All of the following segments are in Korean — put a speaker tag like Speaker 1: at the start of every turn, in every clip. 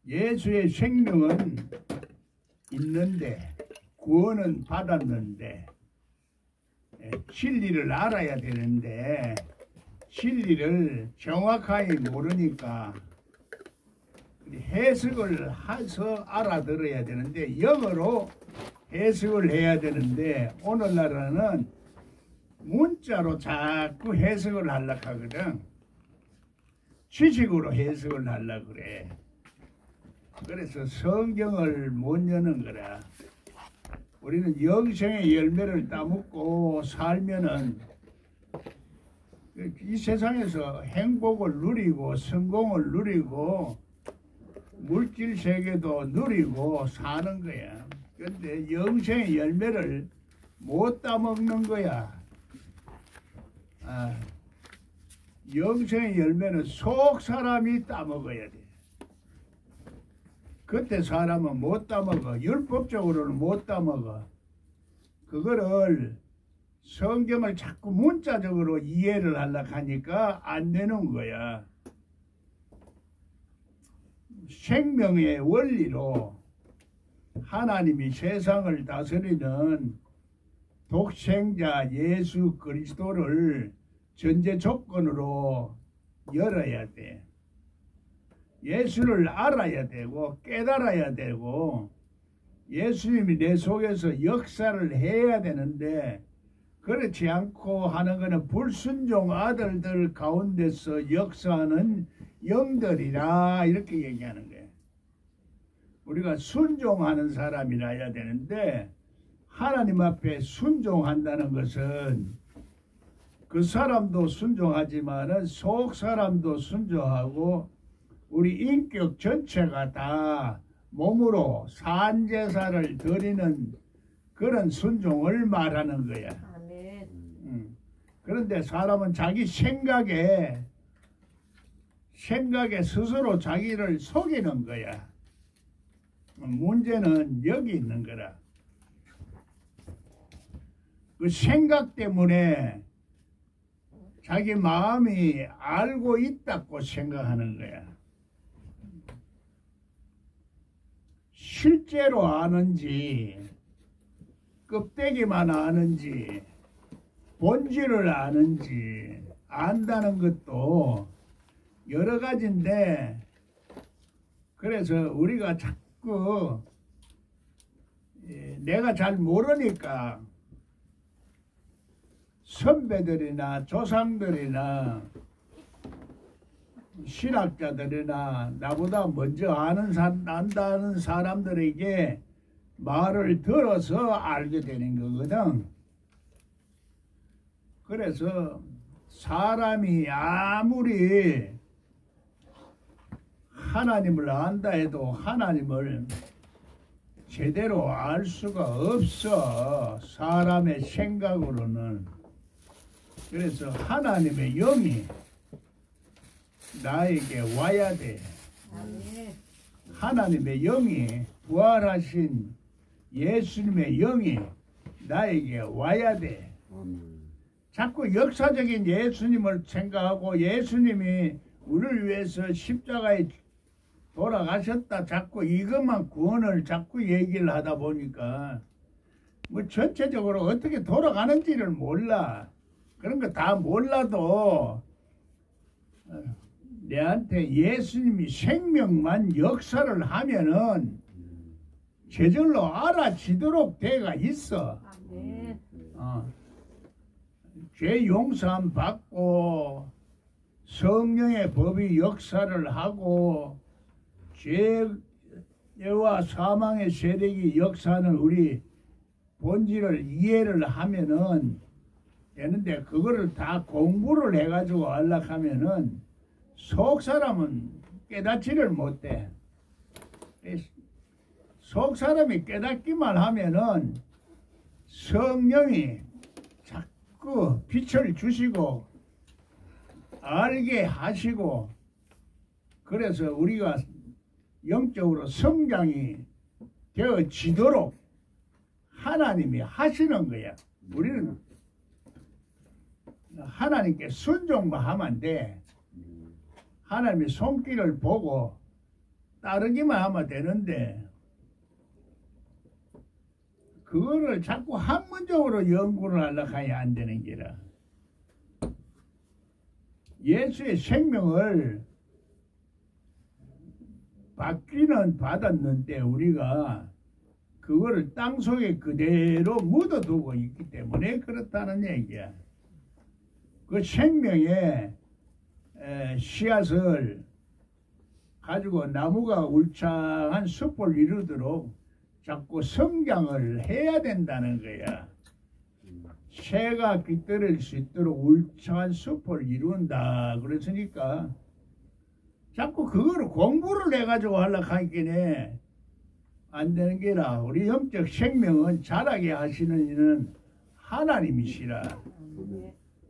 Speaker 1: 예수의 생명은 있는데 구원은 받았는데 진리를 알아야 되는데 진리를 정확하게 모르니까 해석을 해서 알아들어야 되는데 영어로 해석을 해야 되는데 오늘날은 문자로 자꾸 해석을 하려고 하거든. 지식으로 해석을 하려고 그래. 그래서 성경을 못 여는 거라. 우리는 영생의 열매를 따먹고 살면은 이 세상에서 행복을 누리고 성공을 누리고 물질 세계도 누리고 사는 거야. 그런데 영생의 열매를 못 따먹는 거야. 영생의 열매는 속 사람이 따먹어야 돼. 그때 사람은 못 따먹어. 율법적으로는 못 따먹어. 그거를 성경을 자꾸 문자적으로 이해를 하려고 하니까 안 되는 거야. 생명의 원리로 하나님이 세상을 다스리는 독생자 예수 그리스도를 전제 조건으로 열어야 돼. 예수를 알아야 되고 깨달아야 되고 예수님이 내 속에서 역사를 해야 되는데 그렇지 않고 하는 것은 불순종 아들들 가운데서 역사하는 영들이라 이렇게 얘기하는 거예요. 우리가 순종하는 사람이라야 되는데 하나님 앞에 순종한다는 것은 그 사람도 순종하지만은 속 사람도 순종하고 우리 인격 전체가 다 몸으로 산제사를 드리는 그런 순종을 말하는 거야. 아멘. 그런데 사람은 자기 생각에 스스로 자기를 속이는 거야. 문제는 여기 있는 거라. 그 생각 때문에 자기 마음이 알고 있다고 생각하는 거야. 실제로 아는지 껍데기만 아는지 본질을 아는지 안다는 것도 여러 가지인데 그래서 우리가 자꾸 내가 잘 모르니까 선배들이나 조상들이나 신학자들이나 나보다 먼저 안다는 사람들에게 말을 들어서 알게 되는 거거든. 그래서 사람이 아무리 하나님을 안다 해도 하나님을 제대로 알 수가 없어. 사람의 생각으로는. 그래서 하나님의 영이 나에게 와야 돼. 하나님의 영이 부활하신 예수님의 영이 나에게 와야 돼. 자꾸 역사적인 예수님을 생각하고 예수님이 우리를 위해서 십자가에 돌아가셨다 자꾸 이것만 구원을 자꾸 얘기를 하다 보니까 뭐 전체적으로 어떻게 돌아가는지를 몰라. 그런 거 다 몰라도 내한테 예수님이 생명만 역사를 하면은 제절로 알아지도록 돼가 있어. 죄 용서함 받고 성령의 법이 역사를 하고 죄와 사망의 세력이 역사하는 우리 본질을 이해를 하면은 되는데 그거를 다 공부를 해가지고 하려고 하면은 속 사람은 깨닫지를 못해. 속 사람이 깨닫기만 하면은 성령이 자꾸 빛을 주시고 알게 하시고 그래서 우리가 영적으로 성장이 되어지도록 하나님이 하시는 거야. 우리는 하나님께 순종만 하면 돼. 하나님의 손길을 보고 따르기만 하면 되는데 그거를 자꾸 학문적으로 연구를 하려고 하야 안 되는 게라. 예수의 생명을 받기는 받았는데 우리가 그거를 땅속에 그대로 묻어두고 있기 때문에 그렇다는 얘기야. 그 생명의 씨앗을 가지고 나무가 울창한 숲을 이루도록 자꾸 성장을 해야 된다는 거야. 새가 깃들일 수 있도록 울창한 숲을 이룬다 그랬으니까 자꾸 그거를 공부를 해가지고 하려고 하기는 안 되는 게라. 우리 영적 생명은 자라게 하시는 이는 하나님이시라.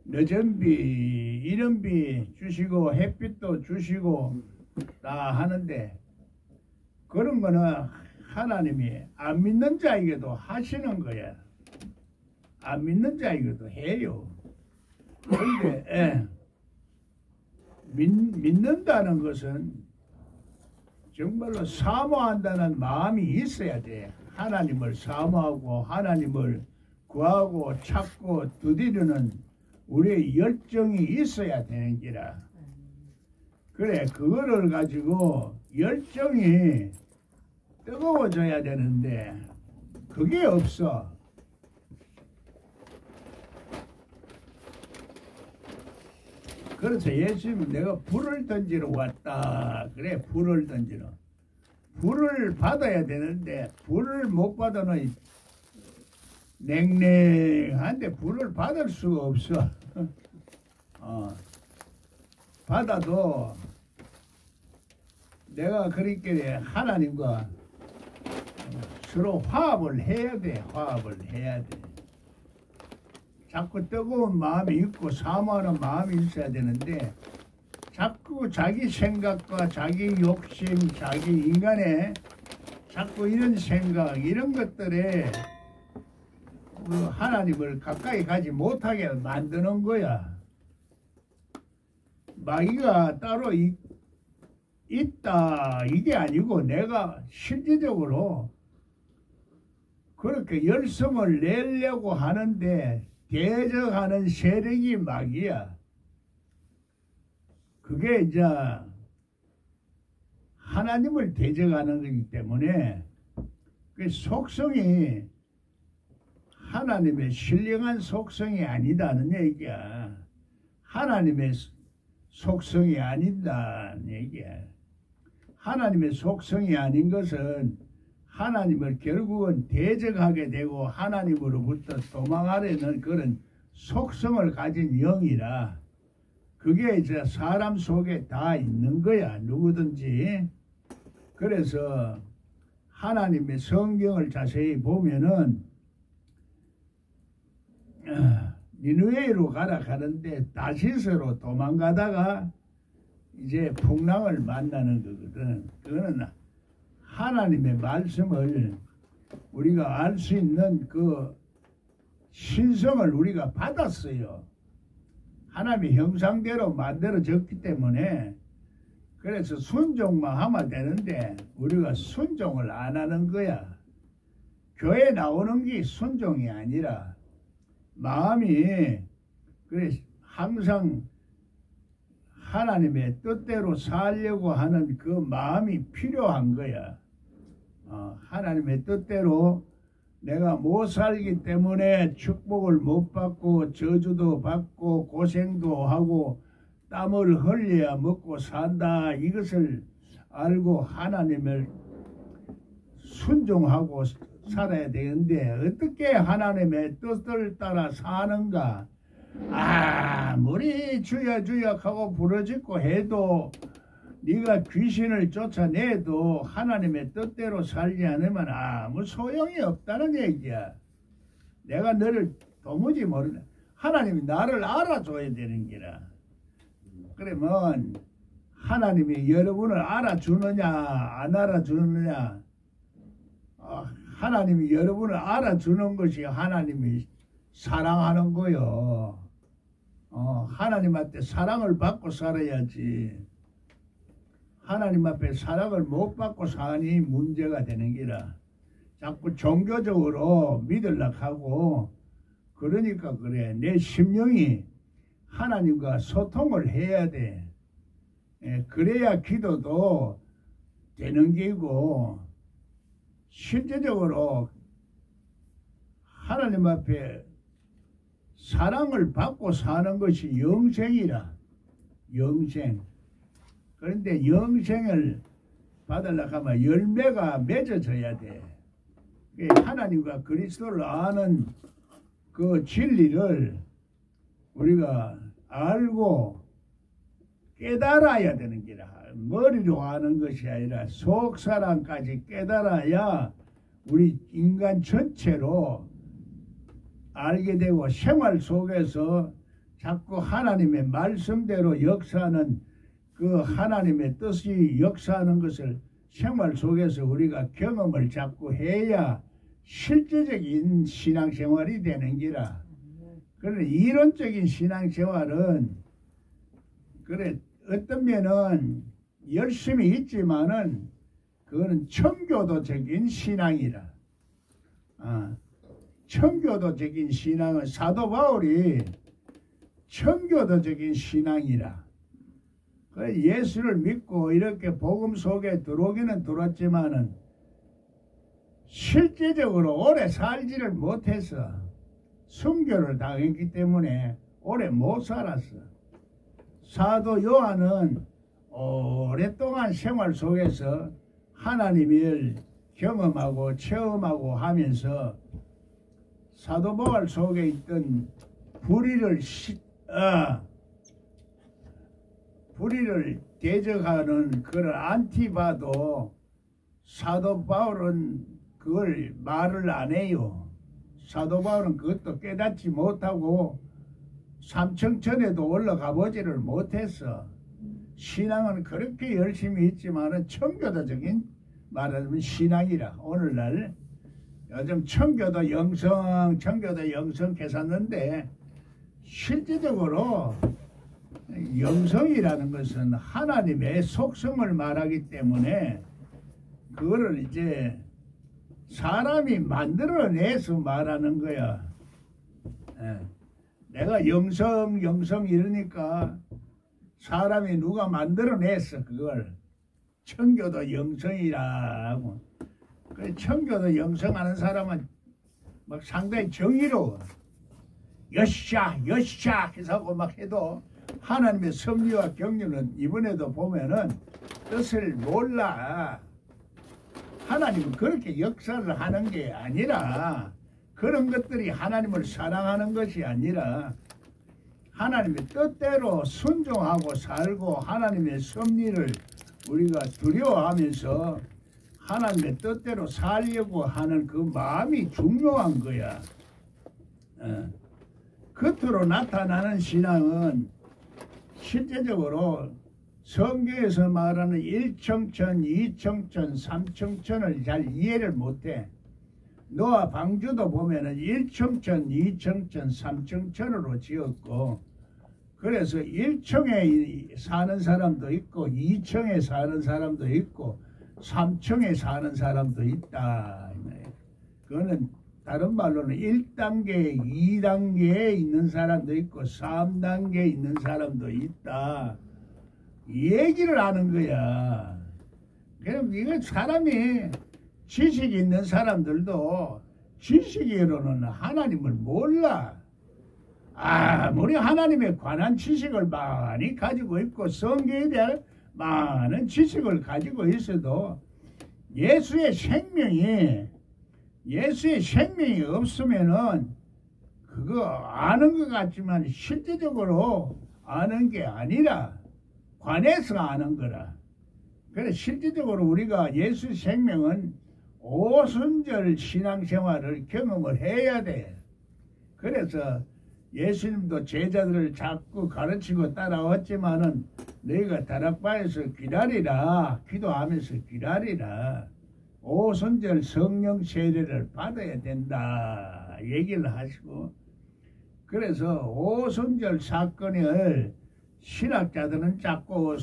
Speaker 1: 늦은 비 이른 비 주시고 햇빛도 주시고 다 하는데 그런 거는 하나님이 안 믿는 자에게도 하시는 거야. 안 믿는 자에게도 해요. 그런데 믿는다는 것은 정말로 사모한다는 마음이 있어야 돼. 하나님을 사모하고 하나님을 구하고 찾고 두드리는 우리의 열정이 있어야 되는 기라. 그래, 그거를 가지고 열정이 뜨거워져야 되는데 그게 없어. 그래서 예수님은 내가 불을 던지러 왔다. 그래, 불을 던지러. 불을 받아야 되는데 불을 못 받아는 냉랭한데 불을 받을 수가 없어. 받아도 내가 그렇게 하나님과 서로 화합을 해야 돼. 화합을 해야 돼. 자꾸 뜨거운 마음이 있고 사모하는 마음이 있어야 되는데 자꾸 자기 생각과 자기 욕심, 자기 인간의 자꾸 이런 생각, 이런 것들에 그 하나님을 가까이 가지 못하게 만드는 거야. 마귀가 따로 있다 이게 아니고 내가 실질적으로 그렇게 열성을 내려고 하는데 대적하는 세력이 마귀야. 그게 이제 하나님을 대적하는 거기 때문에 그 속성이 하나님의 신령한 속성이 아니다는 얘기야. 하나님의 속성이 아니다는 얘기야. 하나님의 속성이 아닌 것은 하나님을 결국은 대적하게 되고 하나님으로부터 도망하려는 그런 속성을 가진 영이라 그게 이제 사람 속에 다 있는 거야. 누구든지. 그래서 하나님의 성경을 자세히 보면은 니느웨로 가라 가는데 다시스로 도망가다가 이제 풍랑을 만나는 거거든. 그거는 하나님의 말씀을 우리가 알 수 있는 그 신성을 우리가 받았어요. 하나님의 형상대로 만들어졌기 때문에 그래서 순종만 하면 되는데 우리가 순종을 안 하는 거야. 교회 나오는 게 순종이 아니라 마음이 그래 항상 하나님의 뜻대로 살려고 하는 그 마음이 필요한 거야. 하나님의 뜻대로 내가 못 살기 때문에 축복을 못 받고 저주도 받고 고생도 하고 땀을 흘려야 먹고 산다. 이것을 알고 하나님을 순종하고 살아야 되는데 어떻게 하나님의 뜻을 따라 사는가. 아무리 주야주야하고 부르짖고 해도 네가 귀신을 쫓아내도 하나님의 뜻대로 살지 않으면 아무 소용이 없다는 얘기야. 내가 너를 도무지 모르네. 하나님이 나를 알아줘야 되는 기라. 그러면 하나님이 여러분을 알아주느냐 안 알아주느냐. 하나님이 여러분을 알아주는 것이 하나님이 사랑하는 거요. 하나님한테 사랑을 받고 살아야지. 하나님 앞에 사랑을 못 받고 사니 문제가 되는 기라. 자꾸 종교적으로 믿으려고 하고 그러니까 그래. 내 심령이 하나님과 소통을 해야 돼. 그래야 기도도 되는 게고 실제적으로 하나님 앞에 사랑을 받고 사는 것이 영생이라. 영생. 그런데 영생을 받으려고 하면 열매가 맺어져야 돼. 하나님과 그리스도를 아는 그 진리를 우리가 알고 깨달아야 되는 기라. 머리로 아는 것이 아니라 속사람까지 깨달아야 우리 인간 전체로 알게 되고 생활 속에서 자꾸 하나님의 말씀대로 역사하는 그 하나님의 뜻이 역사하는 것을 생활 속에서 우리가 경험을 자꾸 해야 실제적인 신앙생활이 되는 기라. 그런데 이론적인 신앙생활은 그래 어떤 면은 열심히 있지만은 그거는 청교도적인 신앙이라. 청교도적인 신앙은 사도 바울이 청교도적인 신앙이라. 예수를 믿고 이렇게 복음 속에 들어오기는 들었지만은 실제적으로 오래 살지를 못해서 순교를 당했기 때문에 오래 못 살았어. 사도 요한은 오랫동안 생활 속에서 하나님을 경험하고 체험하고 하면서 사도 바울 속에 있던 불의를 대적하는 그런 안티바도 사도 바울은 그걸 말을 안 해요. 사도 바울은 그것도 깨닫지 못하고 삼청천에도 올라가 보지를 못했어. 신앙은 그렇게 열심히 있지만은 청교도적인 말하자면 신앙이라. 오늘날 요즘 청교도 영성 계산는데 실제적으로 영성이라는 것은 하나님의 속성을 말하기 때문에 그거를 이제 사람이 만들어내서 말하는 거야. 내가 영성 이러니까 사람이 누가 만들어냈어. 그걸 청교도 영성이라고. 그 청교도 영성하는 사람은 막 상당히 정의로워. 여샤 해서 막 해도 하나님의 섭리와 경륜은 이번에도 보면은 뜻을 몰라. 하나님은 그렇게 역사를 하는 게 아니라 그런 것들이 하나님을 사랑하는 것이 아니라 하나님의 뜻대로 순종하고 살고 하나님의 섭리를 우리가 두려워하면서 하나님의 뜻대로 살려고 하는 그 마음이 중요한 거야. 겉으로 나타나는 신앙은 실제적으로 성경에서 말하는 1청천, 2청천, 3청천을 잘 이해를 못해. 노아 방주도 보면은 1청천, 2청천, 3청천으로 지었고, 그래서 1층에 사는 사람도 있고 2층에 사는 사람도 있고 3층에 사는 사람도 있다. 그거는 다른 말로는 1단계, 2단계에 있는 사람도 있고 3단계에 있는 사람도 있다. 얘기를 하는 거야. 그럼 이거 사람이 지식이 있는 사람들도 지식으로는 하나님을 몰라. 아무리 하나님에 관한 지식을 많이 가지고 있고 성경에 대한 많은 지식을 가지고 있어도 예수의 생명이 없으면은 그거 아는 것 같지만 실제적으로 아는 게 아니라 관해서 아는 거라. 그래서 실제적으로 우리가 예수 생명은 오순절 신앙생활을 경험을 해야 돼. 그래서 예수님도 제자들을 자꾸 가르치고 따라왔지만은 너희가 다락방에서 기다리라, 기도하면서 기다리라, 오순절 성령 세례를 받아야 된다 얘기를 하시고, 그래서 오순절 사건을 신학자들은 자꾸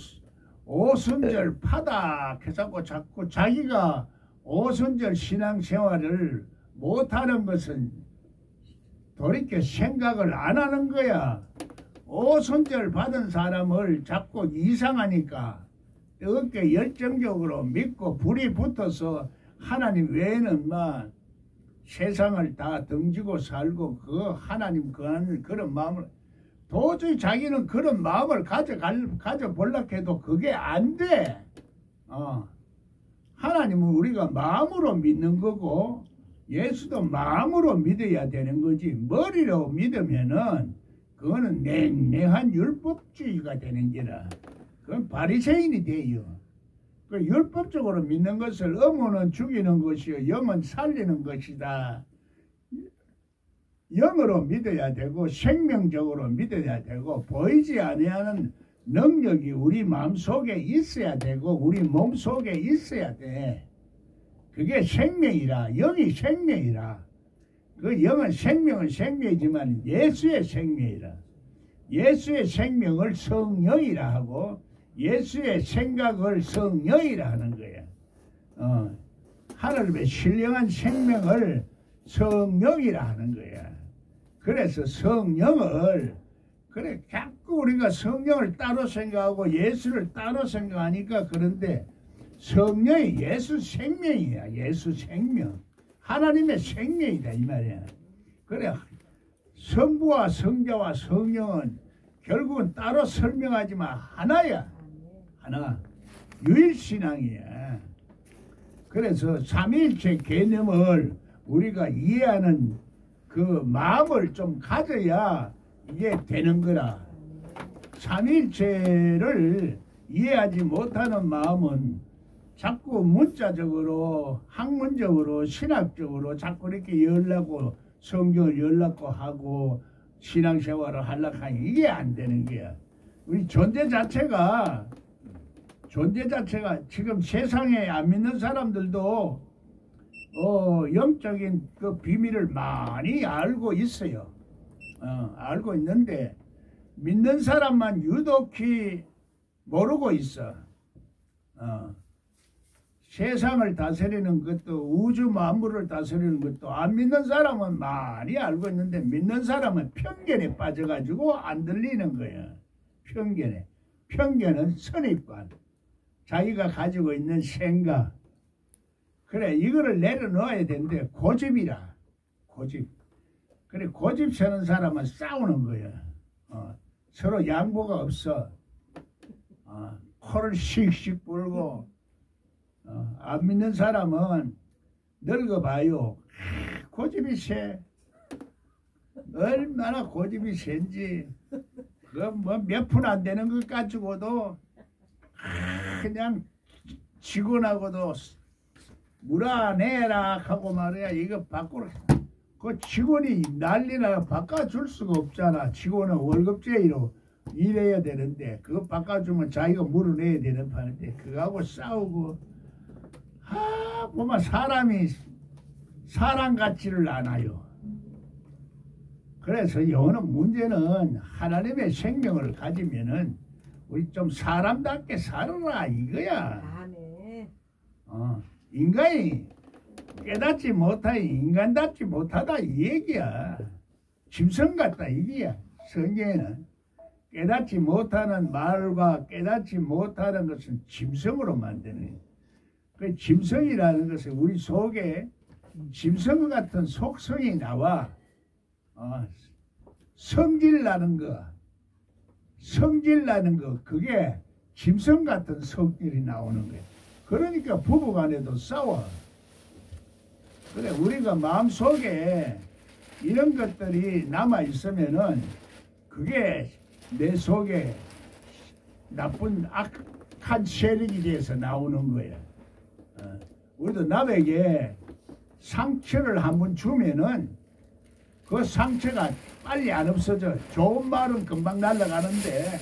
Speaker 1: 오순절 파닥해서 자꾸 자기가 오순절 신앙생활을 못하는 것은 돌이켜 생각을 안 하는 거야. 오순절 받은 사람을 자꾸 이상하니까 어깨 열정적으로 믿고 불이 붙어서 하나님 외에는 막 세상을 다 등지고 살고 그 하나님 그하는 그런 마음을 도저히 자기는 그런 마음을 가져보려고 해도 그게 안 돼. 하나님은 우리가 마음으로 믿는 거고 예수도 마음으로 믿어야 되는 거지. 머리로 믿으면은 그거는 냉랭한 율법주의가 되는 게라. 그건 바리새인이 돼요. 그 율법적으로 믿는 것을 어머는 죽이는 것이요 영은 살리는 것이다. 영으로 믿어야 되고 생명적으로 믿어야 되고 보이지 아니하는 능력이 우리 마음속에 있어야 되고 우리 몸속에 있어야 돼. 그게 생명이라. 영이 생명이라. 그 영은 생명은 생명이지만 예수의 생명이라. 예수의 생명을 성령이라 하고 예수의 생각을 성령이라 하는 거야. 하나님의 신령한 생명을 성령이라 하는 거야. 그래서 성령을 그래 자꾸 우리가 성령을 따로 생각하고 예수를 따로 생각하니까 그런데 성령이 예수 생명이야. 예수 생명. 하나님의 생명이다 이 말이야. 그래 성부와 성자와 성령은 결국은 따로 설명하지만 하나야. 하나. 유일신앙이야. 그래서 삼위일체 개념을 우리가 이해하는 그 마음을 좀 가져야 이게 되는 거라. 삼위일체를 이해하지 못하는 마음은 자꾸 문자적으로 학문적으로 신학적으로 자꾸 이렇게 열라고 성경을 열라고 하고 신앙생활을 하려고 하니 이게 안 되는 거야. 우리 존재 자체가 지금 세상에 안 믿는 사람들도 영적인 그 비밀을 많이 알고 있어요. 알고 있는데 믿는 사람만 유독히 모르고 있어. 세상을 다스리는 것도 우주 만물을 다스리는 것도 안 믿는 사람은 많이 알고 있는데 믿는 사람은 편견에 빠져가지고 안 들리는 거야. 편견은 선입관. 자기가 가지고 있는 생각. 그래 이거를 내려놓아야 되는데 고집이라. 고집. 그래 고집 세는 사람은 싸우는 거야. 서로 양보가 없어. 코를 씩씩 불고 안 믿는 사람은 늙어봐요. 고집이 세. 얼마나 고집이 센지. 그 뭐 몇 푼 안 되는 것 가지고도 그냥 직원하고도 물어내라 하고 말이야. 이거 바꾸라. 그 직원이 난리나 바꿔줄 수가 없잖아. 직원은 월급제로 일해야 되는데 그거 바꿔주면 자기가 물어내야 되는 판인데 그거하고 싸우고 보면 사람이 사람 같지를 않아요. 그래서 여는 문제는 하나님의 생명을 가지면은 우리 좀 사람답게 살아라 이거야. 인간이 깨닫지 못하니 인간답지 못하다 이 얘기야. 짐승 같다 이게야. 성경에는 깨닫지 못하는 말과 깨닫지 못하는 것은 짐승으로 만드는. 그 짐승이라는 것은 우리 속에 짐승 같은 속성이 나와. 성질나는 거 그게 짐승 같은 성질이 나오는 거야. 그러니까 부부간에도 싸워. 그래 우리가 마음속에 이런 것들이 남아 있으면은 그게 내 속에 나쁜 악한 세력이 돼서 나오는 거야. 우리도 남에게 상처를 한번 주면은 그 상처가 빨리 안 없어져. 좋은 말은 금방 날아가는데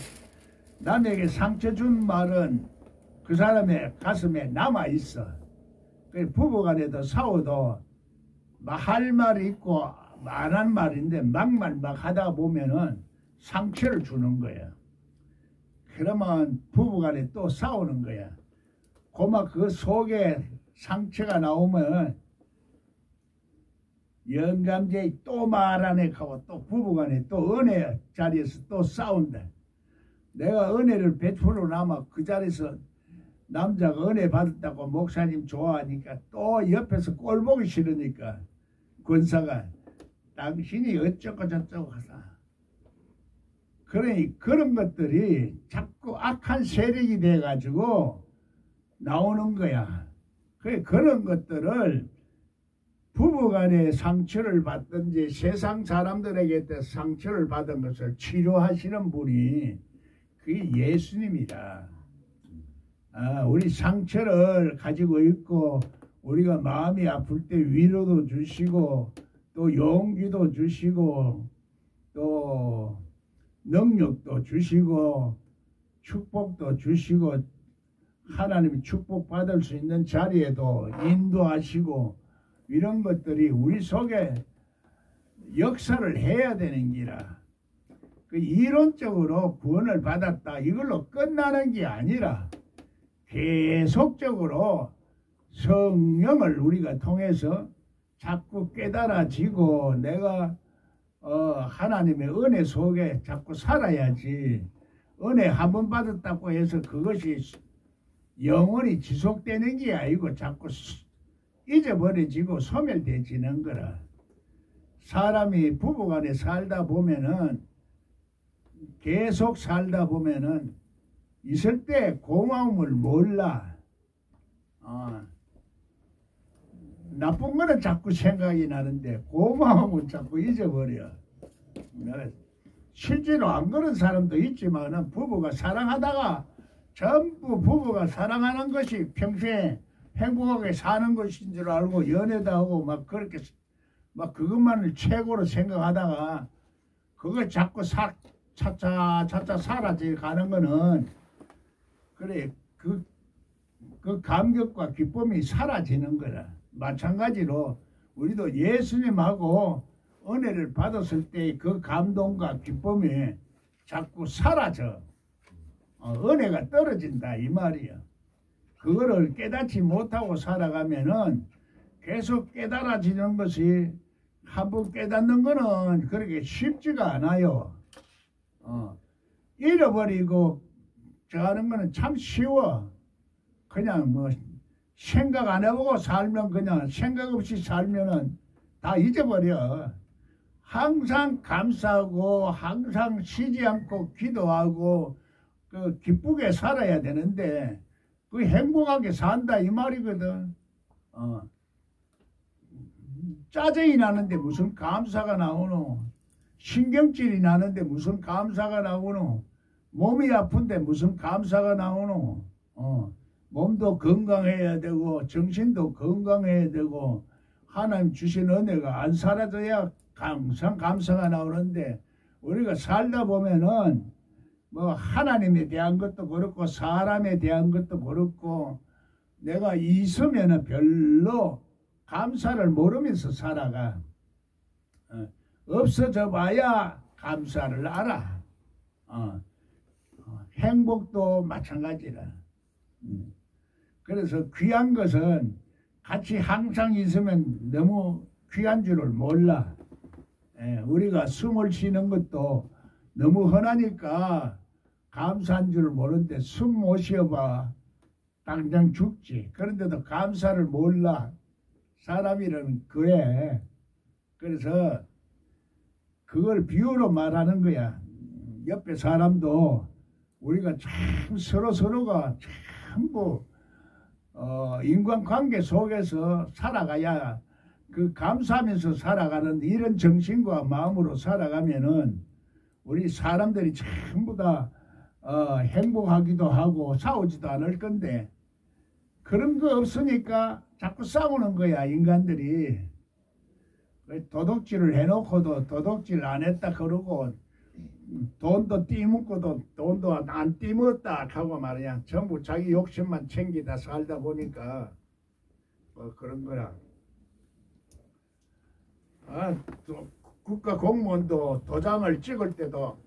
Speaker 1: 남에게 상처 준 말은 그 사람의 가슴에 남아 있어. 부부간에도 싸워도 할 말이 있고 안 한 말인데 막말 막 하다 보면은 상처를 주는 거야. 그러면 부부간에 또 싸우는 거야. 고막 그 속에 상처가 나오면 영감제이 또 말하네 하고 또 부부간에 또 은혜 자리에서 또 싸운다. 내가 은혜를 베풀어 나면 그 자리에서 남자가 은혜 받았다고 목사님 좋아하니까 또 옆에서 꼴 보기 싫으니까 권사가 당신이 어쩌고 저쩌고 하사. 그러니 그런 것들이 자꾸 악한 세력이 돼가지고 나오는 거야. 그런 것들을 부부간에 상처를 받든지 세상 사람들에게 상처를 받은 것을 치료하시는 분이 그게 예수님이다. 우리 상처를 가지고 있고 우리가 마음이 아플 때 위로도 주시고 또 용기도 주시고 또 능력도 주시고 축복도 주시고 하나님이 축복받을 수 있는 자리에도 인도하시고 이런 것들이 우리 속에 역사를 해야 되는 기라. 그 이론적으로 구원을 받았다 이걸로 끝나는 게 아니라 계속적으로 성령을 우리가 통해서 자꾸 깨달아지고 내가 하나님의 은혜 속에 자꾸 살아야지. 은혜 한 번 받았다고 해서 그것이 영원히 지속되는 게 아니고 자꾸 잊어버려지고 소멸되지는 거라. 사람이 부부간에 살다 보면은 계속 살다 보면은 있을 때 고마움을 몰라. 나쁜 거는 자꾸 생각이 나는데 고마움은 자꾸 잊어버려. 실제로 안 그런 사람도 있지만 부부가 사랑하다가 전부 부부가 사랑하는 것이 평생에 행복하게 사는 것인 줄 알고 연애도 하고 막 그렇게 막 그것만을 최고로 생각하다가 그거 자꾸 차차 사라져 가는 거는 그래 그 감격과 기쁨이 사라지는 거라. 마찬가지로 우리도 예수님하고 은혜를 받았을 때 그 감동과 기쁨이 자꾸 사라져. 은혜가 떨어진다 이 말이야. 그거를 깨닫지 못하고 살아가면은 계속 깨달아지는 것이 한번 깨닫는 거는 그렇게 쉽지가 않아요. 잃어버리고 저 하는 거는 참 쉬워. 그냥 뭐 생각 안 해보고 살면 그냥 생각 없이 살면은 다 잊어버려. 항상 감사하고 항상 쉬지 않고 기도하고 그 기쁘게 살아야 되는데 그 행복하게 산다 이 말이거든. 짜증이 나는데 무슨 감사가 나오노? 신경질이 나는데 무슨 감사가 나오노? 몸이 아픈데 무슨 감사가 나오노? 몸도 건강해야 되고 정신도 건강해야 되고 하나님 주신 은혜가 안 사라져야 항상 감사가 나오는데 우리가 살다 보면은 뭐 하나님에 대한 것도 그렇고 사람에 대한 것도 그렇고 내가 있으면은 별로 감사를 모르면서 살아가. 없어져 봐야 감사를 알아. 행복도 마찬가지라. 그래서 귀한 것은 같이 항상 있으면 너무 귀한 줄을 몰라. 우리가 숨을 쉬는 것도 너무 흔하니까 감사한 줄 모르는데 숨 못 쉬어봐 당장 죽지. 그런데도 감사를 몰라. 사람이라는 그래. 그래서 그걸 비유로 말하는 거야. 옆에 사람도 우리가 참 서로가 전부 인간관계 속에서 살아가야 그 감사하면서 살아가는 이런 정신과 마음으로 살아가면은 우리 사람들이 전부 다 행복하기도 하고 싸우지도 않을 건데 그런 거 없으니까 자꾸 싸우는 거야 인간들이. 도둑질을 해놓고도 도둑질 안 했다 그러고 돈도 띠묻고도 돈도 안 띠묻었다 하고 말이야. 전부 자기 욕심만 챙기다 살다 보니까 뭐 그런 거라. 또 국가 공무원도 도장을 찍을 때도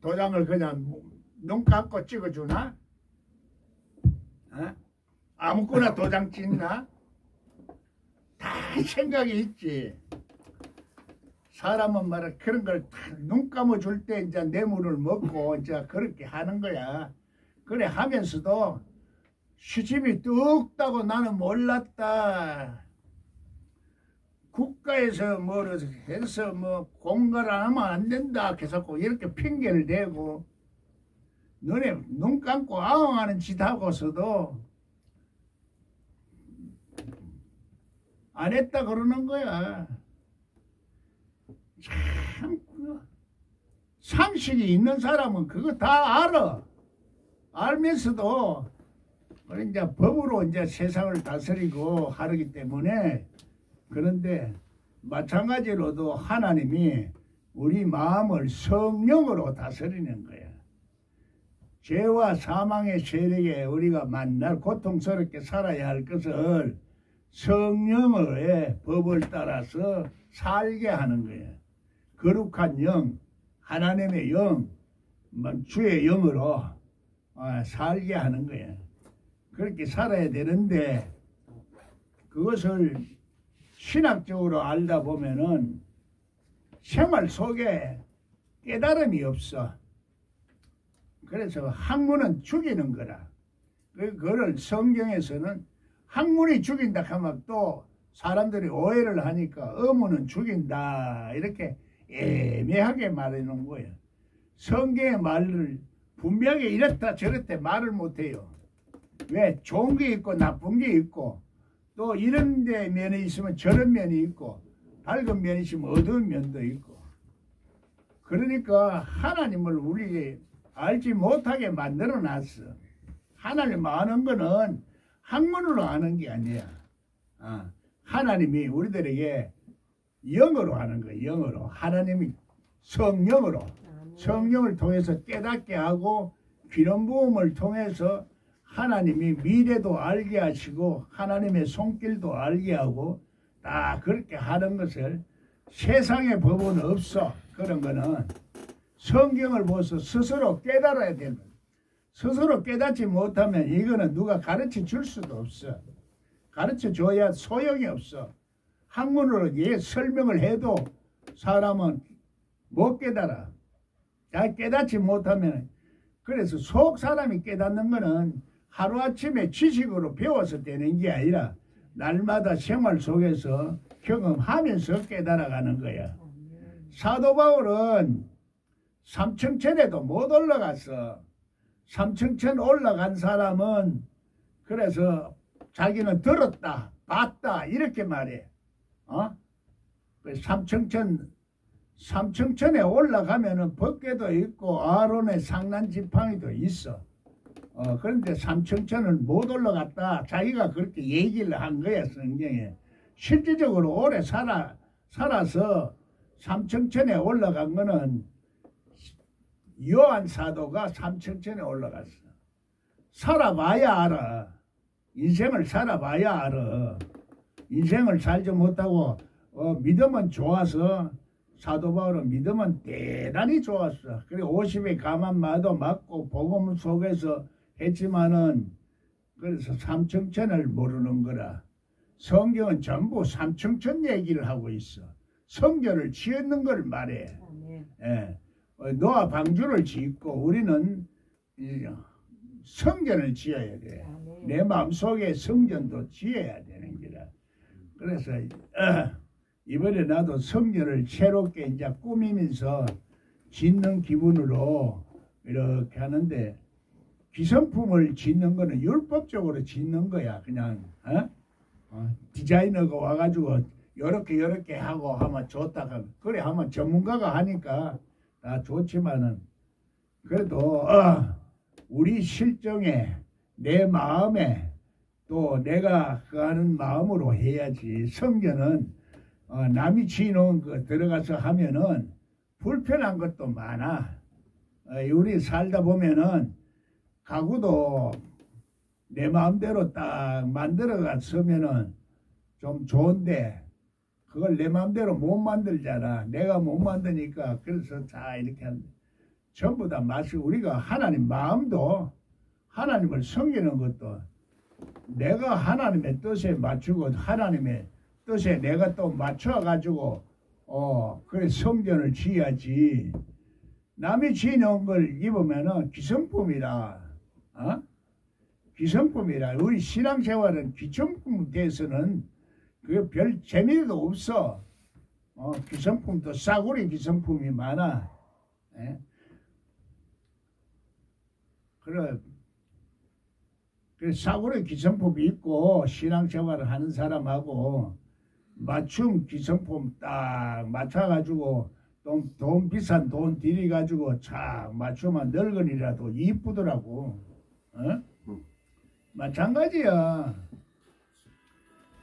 Speaker 1: 도장을 그냥 눈 감고 찍어주나? 어? 아무거나 도장 찍나? 다 생각이 있지. 사람은 말이야 그런 걸 다 눈 감아줄 때 이제 뇌물을 먹고 이제 그렇게 하는 거야. 그래 하면서도 시집이 뚝 따고 나는 몰랐다. 국가에서 뭐 해서 뭐 공부를 하면 안 된다 해서 이렇게 핑계를 대고 너네 눈 감고 아웅하는 짓 하고서도 안 했다 그러는 거야. 참 상식이 있는 사람은 그거 다 알아. 알면서도 이제 법으로 이제 세상을 다스리고 하기 때문에. 그런데 마찬가지로도 하나님이 우리 마음을 성령으로 다스리는 거야. 죄와 사망의 세력에 우리가 만날 고통스럽게 살아야 할 것을 성령의 법을 따라서 살게 하는 거야. 거룩한 영, 하나님의 영, 주의 영으로 살게 하는 거야. 그렇게 살아야 되는데 그것을 신학적으로 알다 보면은 생활 속에 깨달음이 없어. 그래서 학문은 죽이는 거라. 그거를 성경에서는 학문이 죽인다 하면 또 사람들이 오해를 하니까 어문은 죽인다 이렇게 애매하게 말해놓은 거예요. 성경의 말을 분명히 이렇다 저렇다 말을 못해요. 왜? 좋은 게 있고 나쁜 게 있고 또 이런 데 면이 있으면 저런 면이 있고 밝은 면이 있으면 어두운 면도 있고 그러니까 하나님을 우리 알지 못하게 만들어 놨어. 하나님 아는 거는 학문으로 아는 게 아니야. 하나님이 우리들에게 영으로 하는 거야. 영으로. 하나님이 성령으로 성령을 통해서 깨닫게 하고 기름 부음을 통해서 하나님이 미래도 알게 하시고 하나님의 손길도 알게 하고 다 그렇게 하는 것을 세상의 법은 없어. 그런 거는 성경을 보면서 스스로 깨달아야 되는 거야. 스스로 깨닫지 못하면 이거는 누가 가르쳐 줄 수도 없어. 가르쳐 줘야 소용이 없어. 학문으로 설명을 해도 사람은 못 깨달아. 잘 깨닫지 못하면 그래서 속 사람이 깨닫는 거는 하루아침에 지식으로 배워서 되는 게 아니라 날마다 생활 속에서 경험하면서 깨달아가는 거야. 사도 바울은 삼층천에도 못 올라갔어. 삼층천 올라간 사람은 그래서 자기는 들었다, 봤다 이렇게 말해. 삼층천에 올라가면은 법궤도 있고 아론의 상난 지팡이도 있어. 그런데 삼층천을 못 올라갔다. 자기가 그렇게 얘기를 한 거야 성경에. 실질적으로 오래 살아서 삼층천에 올라간 거는 요한 사도가 삼층천에 올라갔어. 살아봐야 알아. 인생을 살아봐야 알아. 인생을 살지 못하고 믿음은 좋아서 사도 바울은 믿음은 대단히 좋았어. 그리고 50에 감한 마도 맞고 복음 속에서 했지만은 그래서 삼층천을 모르는 거라. 성경은 전부 삼층천 얘기를 하고 있어. 성전을 지었는 걸 말해. 예. 노아 방주를 짓고 우리는 성전을 지어야 돼. 내 마음속에 성전도 지어야 되는 거라. 그래서 이번에 나도 성전을 새롭게 이제 꾸미면서 짓는 기분으로 이렇게 하는데 기성품을 짓는 거는 율법적으로 짓는 거야. 그냥 디자이너가 와가지고 요렇게 하고 하면 좋다 하면 그래 하면 전문가가 하니까 다 좋지만은 그래도 우리 실정에 내 마음에 또 내가 그 하는 마음으로 해야지. 성전은 남이 지어놓은 거 들어가서 하면은 불편한 것도 많아. 우리 살다 보면은 가구도 내 마음대로 딱 만들어갔으면은 좀 좋은데 그걸 내 마음대로 못 만들잖아. 내가 못 만드니까 그래서 다 이렇게 한다. 전부 다 우리가 하나님 마음도 하나님을 섬기는 것도 내가 하나님의 뜻에 맞추고 하나님의 뜻에 내가 또 맞춰 가지고 그래 성전을 지어야지. 남이 지어놓은 걸 입으면은 기성품이라. 기성품이라. 우리 신앙생활은 기성품에 대해서는 그 별 재미도 없어. 기성품도 싸구려 기성품이 많아. 예? 그래 싸구려 기성품이 있고 신앙생활을 하는 사람하고 맞춤 기성품 딱 맞춰가지고 돈 비싼 돈 들여가지고 착 맞추면 늙은이라도 이쁘더라고. 마찬가지야.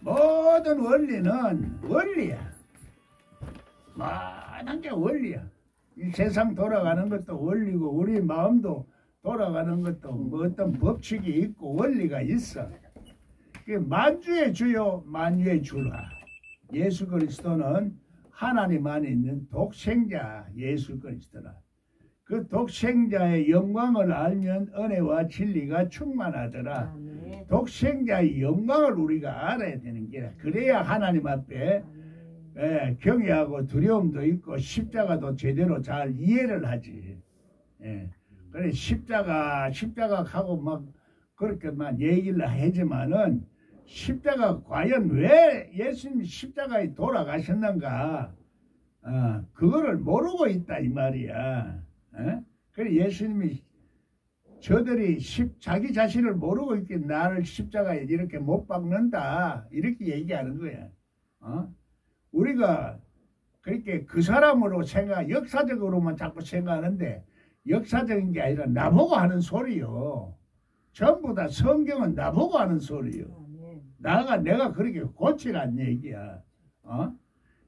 Speaker 1: 모든 원리는 원리야. 모든 게 원리야. 이 세상 돌아가는 것도 원리고 우리 마음도 돌아가는 것도 뭐 어떤 법칙이 있고 원리가 있어. 만주의 주요 만유의 주라. 예수 그리스도는 하나님 안에 있는 독생자 예수 그리스도라. 그 독생자의 영광을 알면 은혜와 진리가 충만하더라. 독생자의 영광을 우리가 알아야 되는 게 그래야 하나님 앞에 경외하고 두려움도 있고 십자가도 제대로 잘 이해를 하지. 그래 십자가 하고 막 그렇게만 얘기를 하지만은 십자가 과연 왜 예수님이 십자가에 돌아가셨는가 그거를 모르고 있다 이 말이야. 그래 예수님이 저들이 자기 자신을 모르고 있게 나를 십자가에 이렇게 못 박는다 이렇게 얘기하는 거야. 우리가 그렇게 그 사람으로 역사적으로만 자꾸 생각하는데 역사적인 게 아니라 나보고 하는 소리요. 전부 다 성경은 나보고 하는 소리요. 내가 그렇게 고치란 얘기야.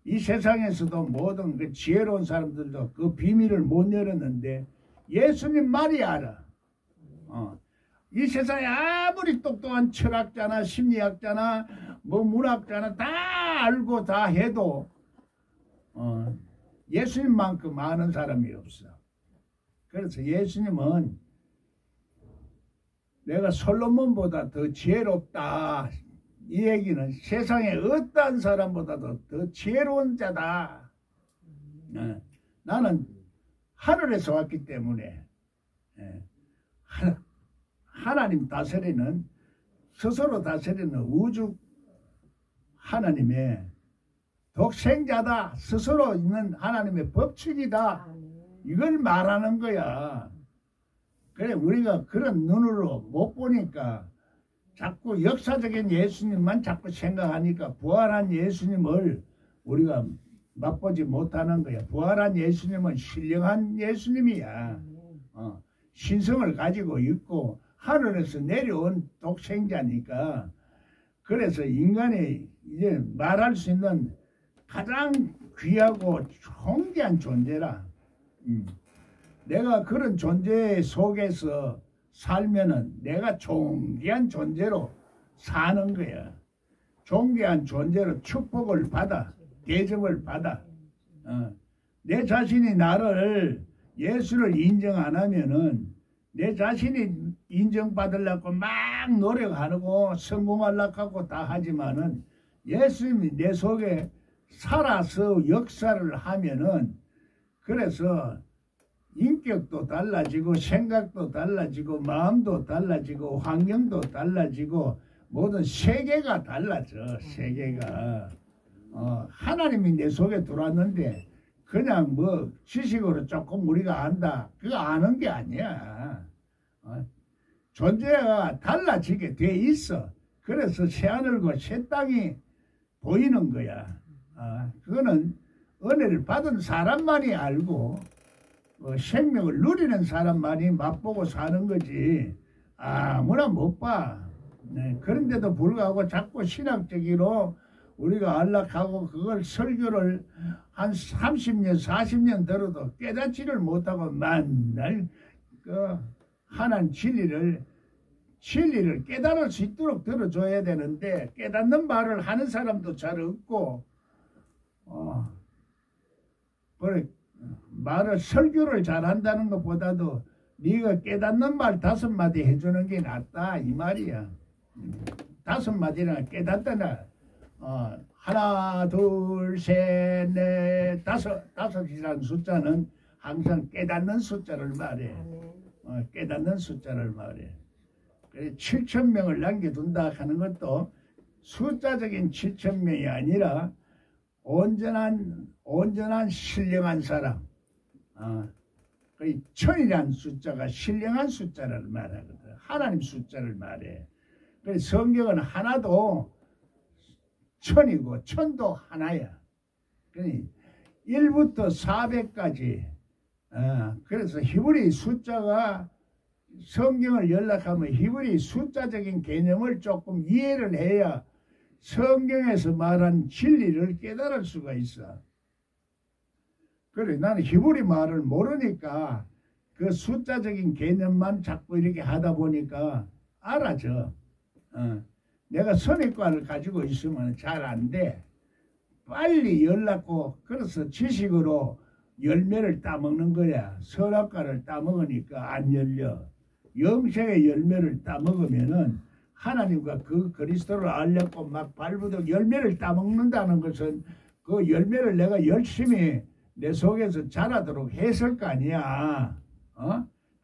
Speaker 1: 이 세상에서도 모든 그 지혜로운 사람들도 그 비밀을 못 열었는데 예수님 말이 알아. 이 세상에 아무리 똑똑한 철학자나 심리학자나 뭐 문학자나 다 알고 다 해도 예수님만큼 아는 사람이 없어. 그래서 예수님은 내가 솔로몬보다 더 지혜롭다. 이 얘기는 세상에 어떠한 사람보다도 더 지혜로운 자다. 나는 하늘에서 왔기 때문에 하나님 다스리는 스스로 다스리는 우주 하나님의 독생자다. 스스로 있는 하나님의 법칙이다. 이걸 말하는 거야. 그래 우리가 그런 눈으로 못 보니까 자꾸 역사적인 예수님만 자꾸 생각하니까 부활한 예수님을 우리가 맛보지 못하는 거야. 부활한 예수님은 신령한 예수님이야. 신성을 가지고 있고 하늘에서 내려온 독생자니까. 그래서 인간이 이제 말할 수 있는 가장 귀하고 존귀한 존재라. 내가 그런 존재 속에서 살면은 내가 존귀한 존재로 사는 거야. 존귀한 존재로 축복을 받아, 대접을 받아. 내 자신이 나를 예수를 인정 안 하면은 내 자신이 인정받으려고 막 노력하고 성공하려고 하고 다 하지만은 예수님이 내 속에 살아서 역사를 하면은 그래서 인격도 달라지고 생각도 달라지고 마음도 달라지고 환경도 달라지고 모든 세계가 달라져. 세계가 하나님이 내 속에 들어왔는데 그냥 뭐 지식으로 조금 우리가 안다 그거 아는 게 아니야. 존재가 달라지게 돼 있어. 그래서 새하늘과 새 땅이 보이는 거야. 그거는 은혜를 받은 사람만이 알고 생명을 누리는 사람만이 맛보고 사는 거지 아무나 못 봐. 그런데도 불구하고 자꾸 신학적으로 우리가 안락하고 그걸 설교를 한 30년 40년 들어도 깨닫지를 못하고 맨날 그 하나님 진리를 깨달을 수 있도록 들어줘야 되는데 깨닫는 말을 하는 사람도 잘 없고 그래 말을 설교를 잘한다는 것보다도 네가 깨닫는 말 5마디 해주는 게 낫다 이 말이야. 5마디나 깨닫다나 하나 둘 셋 넷 다섯이라는 숫자는 항상 깨닫는 숫자를 말해. 깨닫는 숫자를 말해. 7,000명을 남겨둔다 하는 것도 숫자적인 7,000명이 아니라 온전한 신령한 사람. 그 천이라는 숫자가 신령한 숫자를 말하거든. 하나님 숫자를 말해. 그래서 성경은 하나도 천이고 천도 하나야. 그러니 1부터 400까지. 그래서 히브리 숫자가 성경을 연락하면 히브리 숫자적인 개념을 조금 이해를 해야 성경에서 말한 진리를 깨달을 수가 있어. 그래 나는 히브리 말을 모르니까 그 숫자적인 개념만 자꾸 이렇게 하다 보니까 알아져. 내가 선입관을 가지고 있으면 잘 안 돼. 빨리 열받고 그래서 지식으로 열매를 따먹는 거야. 선악과를 따먹으니까 안 열려. 영생의 열매를 따먹으면은 하나님과 그 그리스도를 알렸고 막 발부덕 열매를 따먹는다는 것은 그 열매를 내가 열심히 내 속에서 자라도록 했을 거 아니야.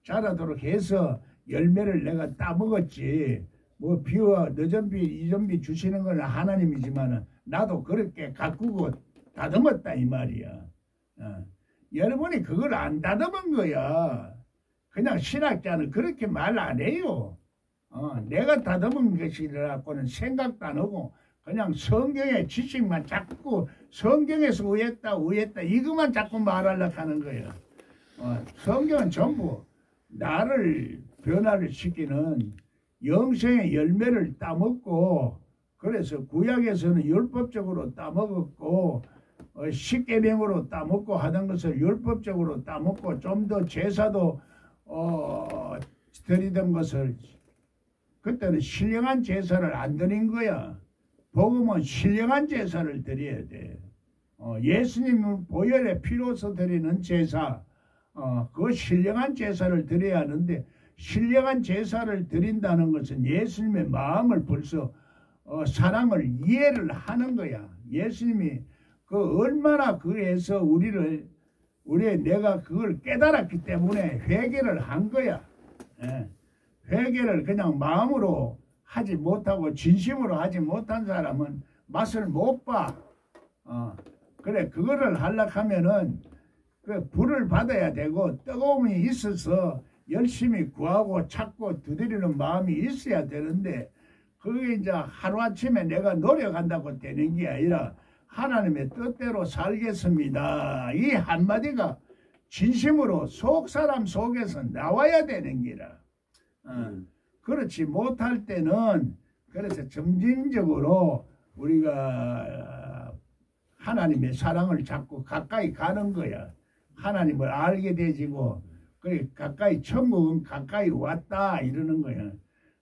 Speaker 1: 자라도록 해서 열매를 내가 따먹었지. 뭐 비와 늦은비 이전비 주시는 건 하나님이지만 나도 그렇게 가꾸고 다듬었다 이 말이야. 여러분이 그걸 안 다듬은 거야. 그냥 신학자는 그렇게 말 안 해요. 내가 다듬은 것이라고는 생각도 안 하고 그냥 성경의 지식만 자꾸 성경에서 우했다 이것만 자꾸 말하려고 하는 거예요. 성경은 전부 나를 변화를 시키는 영생의 열매를 따먹고 그래서 구약에서는 율법적으로 따먹었고 십계명으로 따먹고 하던 것을 율법적으로 따먹고 좀 더 제사도 드리던 것을 그때는 신령한 제사를 안 드린 거야. 복음은 신령한 제사를 드려야 돼. 예수님은 보혈의 피로서 드리는 제사, 그 신령한 제사를 드려야 하는데 신령한 제사를 드린다는 것은 예수님의 마음을 벌써 사랑을 이해를 하는 거야. 예수님이 그 얼마나 그래서 내가 그걸 깨달았기 때문에 회개를 한 거야. 회개를 그냥 마음으로 하지 못하고 진심으로 하지 못한 사람은 맛을 못 봐. 그래 그거를 하려고 하면은 그 불을 받아야 되고 뜨거움이 있어서 열심히 구하고 찾고 두드리는 마음이 있어야 되는데 그게 이제 하루아침에 내가 노력한다고 되는 게 아니라 하나님의 뜻대로 살겠습니다. 이 한마디가 진심으로 속사람 속에서 나와야 되는 기라. 그렇지 못할 때는 그래서 점진적으로 우리가 하나님의 사랑을 자꾸 가까이 가는 거야. 하나님을 알게 되지고 그래 가까이 천국은 가까이 왔다 이러는 거야.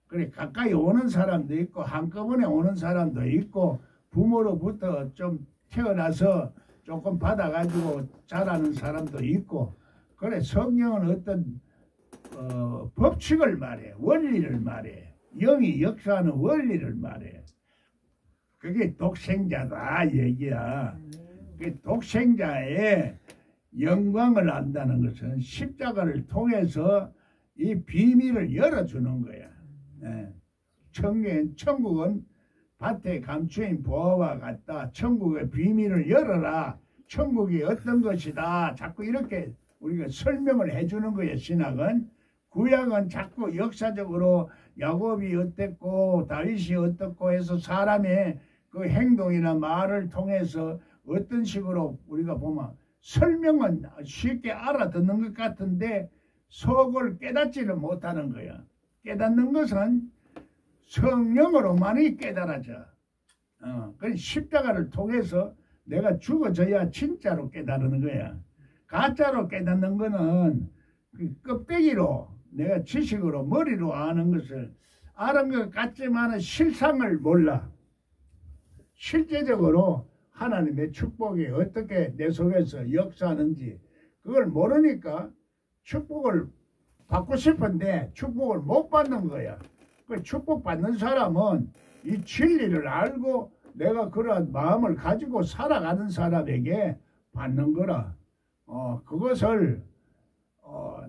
Speaker 1: 그래 가까이 오는 사람도 있고 한꺼번에 오는 사람도 있고 부모로부터 좀 태어나서 조금 받아가지고 자라는 사람도 있고 그래 성경은 어떤 법칙을 말해. 원리를 말해. 영이 역사하는 원리를 말해. 그게 독생자다 얘기야. 그 독생자의 영광을 안다는 것은 십자가를 통해서 이 비밀을 열어주는 거야. 천국은 밭에 감추인 보화와 같다. 천국의 비밀을 열어라. 천국이 어떤 것이다. 자꾸 이렇게 우리가 설명을 해주는 거예요. 신학은. 구약은 자꾸 역사적으로 야곱이 어땠고 다윗이 어떻고 해서 사람의 그 행동이나 말을 통해서 어떤 식으로 우리가 보면 설명은 쉽게 알아듣는 것 같은데 속을 깨닫지를 못하는 거야. 깨닫는 것은 성령으로만이 깨달아져. 그 십자가를 통해서 내가 죽어져야 진짜로 깨달는 거야. 가짜로 깨닫는 거는 그 껍데기로 내가 지식으로 머리로 아는 것을 아는 것 같지만 실상을 몰라. 실제적으로 하나님의 축복이 어떻게 내 속에서 역사하는지 그걸 모르니까 축복을 받고 싶은데 축복을 못 받는 거야. 그 축복받는 사람은 이 진리를 알고 내가 그러한 마음을 가지고 살아가는 사람에게 받는 거라. 그것을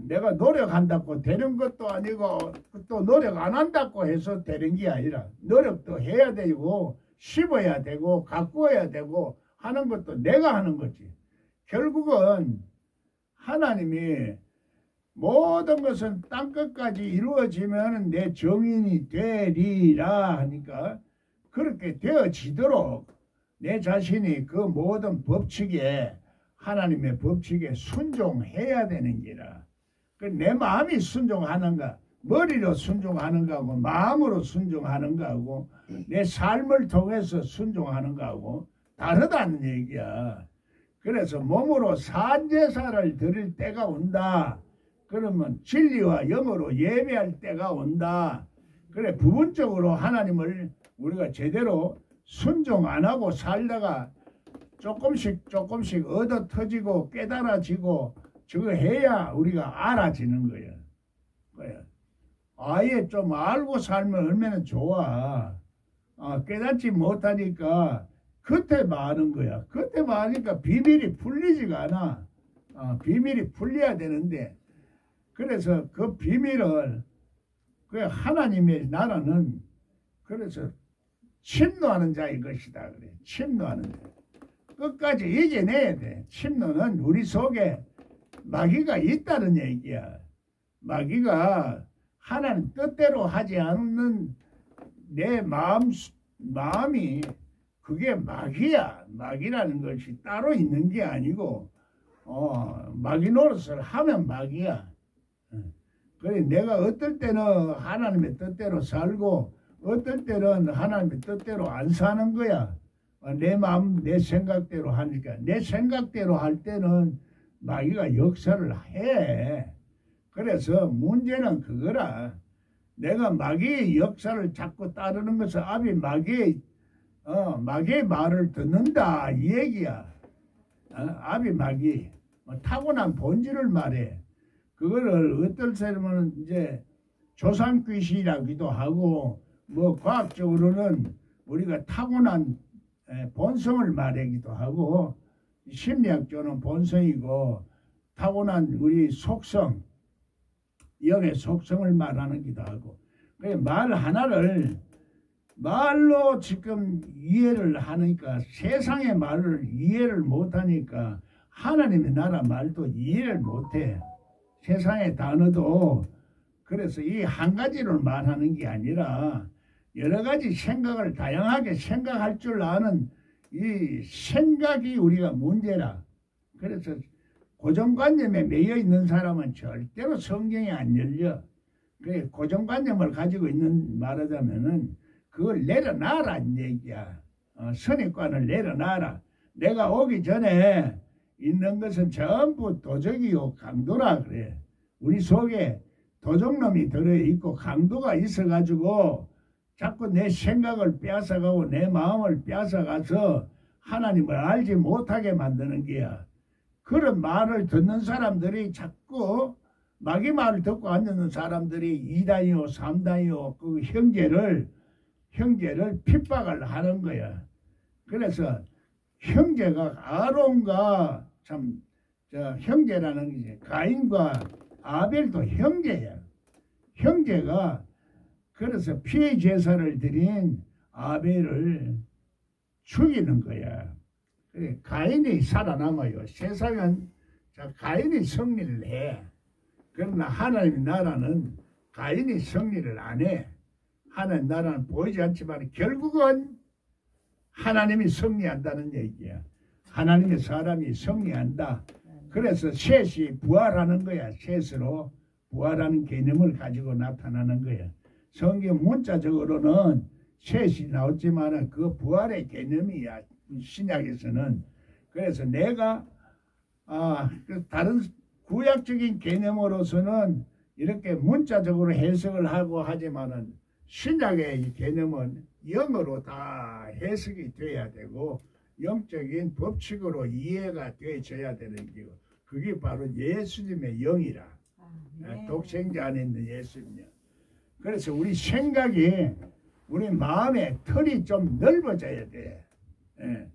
Speaker 1: 내가 노력한다고 되는 것도 아니고 또 노력 안 한다고 해서 되는 게 아니라 노력도 해야 되고 심어야 되고 가꾸어야 되고 하는 것도 내가 하는 거지. 결국은 하나님이 모든 것은 땅끝까지 이루어지면 내 정인이 되리라 하니까 그렇게 되어지도록 내 자신이 그 모든 법칙에 하나님의 법칙에 순종해야 되는 기라. 내 마음이 순종하는가, 머리로 순종하는가 하고 마음으로 순종하는가 하고 내 삶을 통해서 순종하는가 하고 다르다는 얘기야. 그래서 몸으로 산제사를 드릴 때가 온다. 그러면 진리와 영으로 예배할 때가 온다. 그래 부분적으로 하나님을 우리가 제대로 순종 안 하고 살다가 조금씩 얻어 터지고 깨달아지고 저거 해야 우리가 알아지는 거야. 아예 좀 알고 살면 얼마나 좋아. 깨닫지 못하니까 그때 많은 거야. 그때 많으니까 비밀이 풀리지가 않아. 비밀이 풀려야 되는데 그래서 그 비밀을 그 하나님의 나라는 그래서 침노하는 자의 것이다. 그래. 침노하는 자. 끝까지 이겨내야 돼. 침노는 우리 속에 마귀가 있다는 얘기야. 마귀가 하나님 뜻대로 하지 않는 내 마음이 그게 마귀야. 마귀라는 것이 따로 있는 게 아니고 마귀 노릇을 하면 마귀야. 그래 내가 어떨 때는 하나님의 뜻대로 살고 어떨 때는 하나님의 뜻대로 안 사는 거야. 내 마음 내 생각대로 하니까 내 생각대로 할 때는 마귀가 역사를 해. 그래서 문제는 그거라. 내가 마귀의 역사를 자꾸 따르는 것은 앞이 마귀의 말을 듣는다 이 얘기야. 앞이 마귀 타고난 본질을 말해. 그거를 어떨 사람은 이제 조상귀신이라기도 하고 뭐 과학적으로는 우리가 타고난 본성을 말하기도 하고 심리학적으로는 본성이고 타고난 우리 속성 영의 속성을 말하기도 하고 말 하나를 말로 지금 이해를 하니까 세상의 말을 이해를 못하니까 하나님의 나라 말도 이해를 못해. 세상의 단어도 그래서 이 한 가지를 말하는 게 아니라 여러 가지 생각을 다양하게 생각할 줄 아는 이 생각이 우리가 문제라. 그래서 고정관념에 매여 있는 사람은 절대로 성경이 안 열려. 그래 고정관념을 가지고 있는 말하자면은 그걸 내려놔라 이 얘기야. 선입관을 내려놔라. 내가 오기 전에 있는 것은 전부 도적이요 강도라 그래. 우리 속에 도적놈이 들어있고 강도가 있어가지고 자꾸 내 생각을 빼앗아가고 내 마음을 빼앗아가서 하나님을 알지 못하게 만드는 게야. 그런 말을 듣는 사람들이 자꾸 마귀 말을 듣고 앉는 사람들이 2단이요 3단이요 그 형제를 핍박을 하는 거야. 그래서 형제가 아론과 참 형제라는 게 가인과 아벨도 형제야. 형제가 그래서 피해 제사를 드린 아벨을 죽이는 거야. 그래 가인이 살아남아요. 세상은 가인이 승리를 해. 그러나 하나님의 나라는 가인이 승리를 안 해. 하나님 나라는 보이지 않지만 결국은 하나님이 승리한다는 얘기야. 하나님의 사람이 승리한다. 그래서 셋이 부활하는 거야. 셋으로 부활하는 개념을 가지고 나타나는 거야. 성경 문자적으로는 셋이 나왔지만 그 부활의 개념이야. 신약에서는. 그래서 내가 그 다른 구약적인 개념으로서는 이렇게 문자적으로 해석을 하고 하지만은 신약의 개념은 영어로 다 해석이 돼야 되고 영적인 법칙으로 이해가 되어져야 되는 거고 그게 바로 예수님의 영이라.
Speaker 2: 네.
Speaker 1: 독생자 안에 있는 예수님 영. 그래서 우리 생각이 우리 마음의 털이 좀 넓어져야 돼. 예.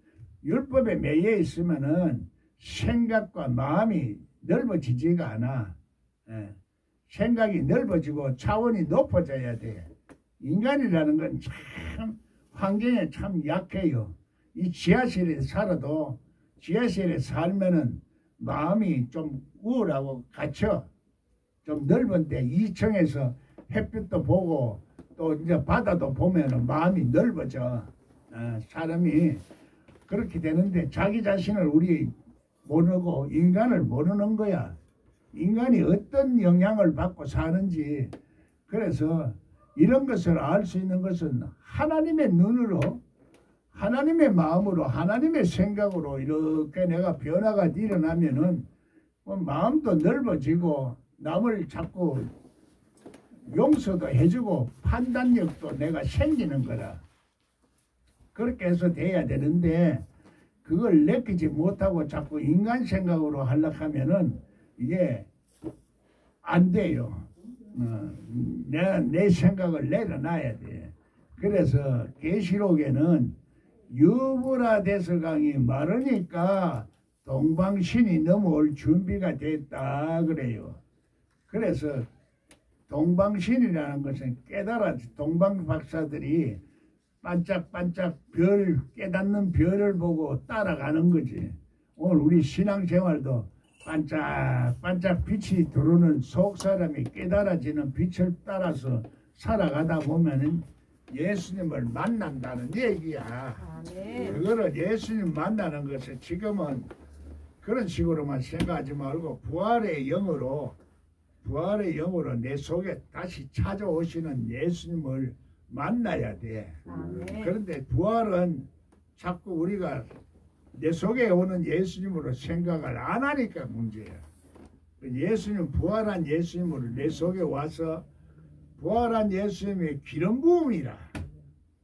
Speaker 1: 율법에 매여 있으면은 생각과 마음이 넓어지지가 않아. 예. 생각이 넓어지고 차원이 높아져야 돼. 인간이라는 건 참 환경에 참 약해요. 이 지하실에 살아도 지하실에 살면은 마음이 좀 우울하고 갇혀. 좀 넓은데 2층에서 햇빛도 보고 또 이제 바다도 보면은 마음이 넓어져. 사람이 그렇게 되는데 자기 자신을 우리 모르고 인간을 모르는 거야. 인간이 어떤 영향을 받고 사는지. 그래서 이런 것을 알 수 있는 것은 하나님의 눈으로 하나님의 마음으로 하나님의 생각으로 이렇게 내가 변화가 일어나면은 마음도 넓어지고 남을 자꾸 용서도 해주고 판단력도 내가 생기는 거라. 그렇게 해서 돼야 되는데 그걸 느끼지 못하고 자꾸 인간 생각으로 하려고 하면은 이게 안 돼요. 내 생각을 내려놔야 돼. 그래서 계시록에는 유브라데스강이 마르니까 동방신이 넘어올 준비가 됐다 그래요. 그래서 동방신이라는 것은 깨달아지 동방 박사들이 반짝반짝 별 깨닫는 별을 보고 따라가는 거지. 오늘 우리 신앙생활도 반짝반짝 빛이 들어오는 속 사람이 깨달아지는 빛을 따라서 살아가다 보면은 예수님을 만난다는 얘기야. 그거를 예수님 만나는 것을 지금은 그런 식으로만 생각하지 말고 부활의 영으로 내 속에 다시 찾아오시는 예수님을 만나야 돼. 그런데 부활은 자꾸 우리가 내 속에 오는 예수님으로 생각을 안 하니까 문제야. 예수님 부활한 예수님을 내 속에 와서 부활한 예수님의 기름 부음이라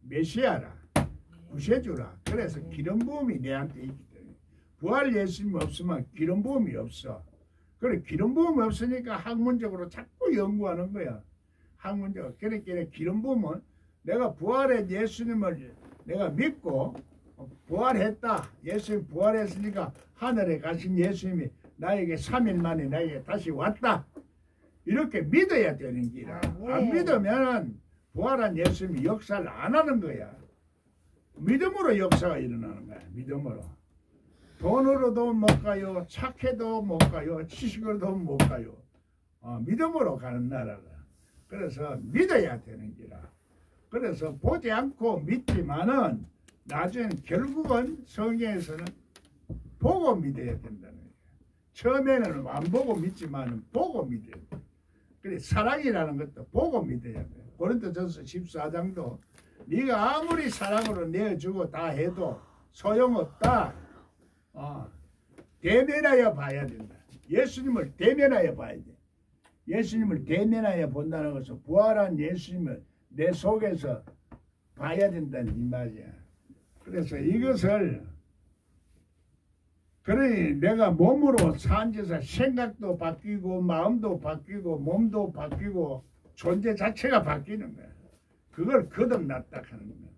Speaker 1: 메시아라 구세주라. 그래서 기름 부음이 내한테 있기 때문에 부활 예수님 없으면 기름 부음이 없어. 그래 기름 부음이 없으니까 학문적으로 자꾸 연구하는 거야. 학문적으로. 그러니까 기름 부음은 내가 부활한 예수님을 내가 믿고 부활했다. 예수님 부활했으니까 하늘에 가신 예수님이 나에게 3일 만에 나에게 다시 왔다. 이렇게 믿어야 되는 기라. 안 믿으면 부활한 예수님이 역사를 안 하는 거야. 믿음으로 역사가 일어나는 거야. 믿음으로. 돈으로도 못 가요. 착해도 못 가요. 지식으로도 못 가요. 믿음으로 가는 나라가. 그래서 믿어야 되는 기라. 그래서 보지 않고 믿지만은 나중에 결국은 성경에서는 보고 믿어야 된다는 거예요. 처음에는 안 보고 믿지만은 보고 믿어야 돼. 그래 사랑이라는 것도 보고 믿어야 돼. 고린도전서 14장도 네가 아무리 사랑으로 내어주고 다 해도 소용없다. 대면하여 봐야 된다. 예수님을 대면하여 봐야 돼. 예수님을 대면하여 본다는 것은 부활한 예수님을 내 속에서 봐야 된다는 이 말이야. 그래서 이것을 그러니 내가 몸으로 산지에서 생각도 바뀌고 마음도 바뀌고 몸도 바뀌고 존재 자체가 바뀌는 거야. 그걸 거듭났다 하는 거야.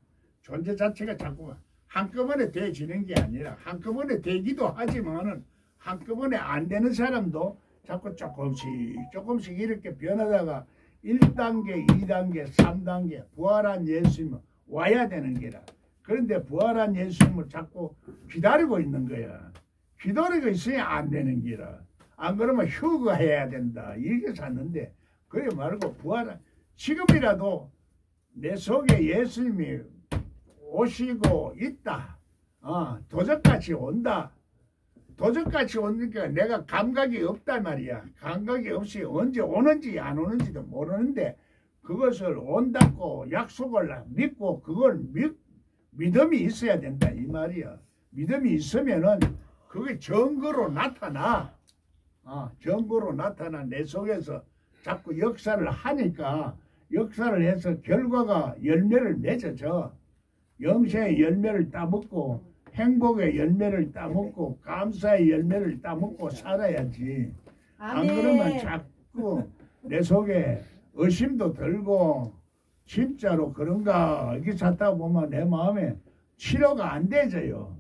Speaker 1: 존재 자체가 자꾸 한꺼번에 돼지는 게 아니라 한꺼번에 되기도 하지만은 한꺼번에 안 되는 사람도 자꾸 조금씩 이렇게 변하다가 1단계, 2단계, 3단계 부활한 예수님은 와야 되는 게라. 그런데 부활한 예수님을 자꾸 기다리고 있는 거야. 기다리고 있으면 안 되는 기라. 안 그러면 휴거해야 된다. 이렇게 샀는데 그래 말고 부활한 지금이라도 내 속에 예수님이 오시고 있다. 도적같이 온다. 도적같이 오니까 내가 감각이 없단 말이야. 감각이 없이 언제 오는지 안 오는지도 모르는데 그것을 온다고 약속을 믿고 그걸 믿음이 있어야 된다 이 말이야. 믿음이 있으면은 그게 증거로 나타나. 증거로 나타나 내 속에서 자꾸 역사를 하니까 역사를 해서 결과가 열매를 맺어져. 영생의 열매를 따먹고 행복의 열매를 따먹고 감사의 열매를 따먹고 살아야지. 안
Speaker 2: 아멘.
Speaker 1: 그러면 자꾸 내 속에 의심도 들고 진짜로 그런가 이렇게 찾다 보면 내 마음에 치료가 안 되져요.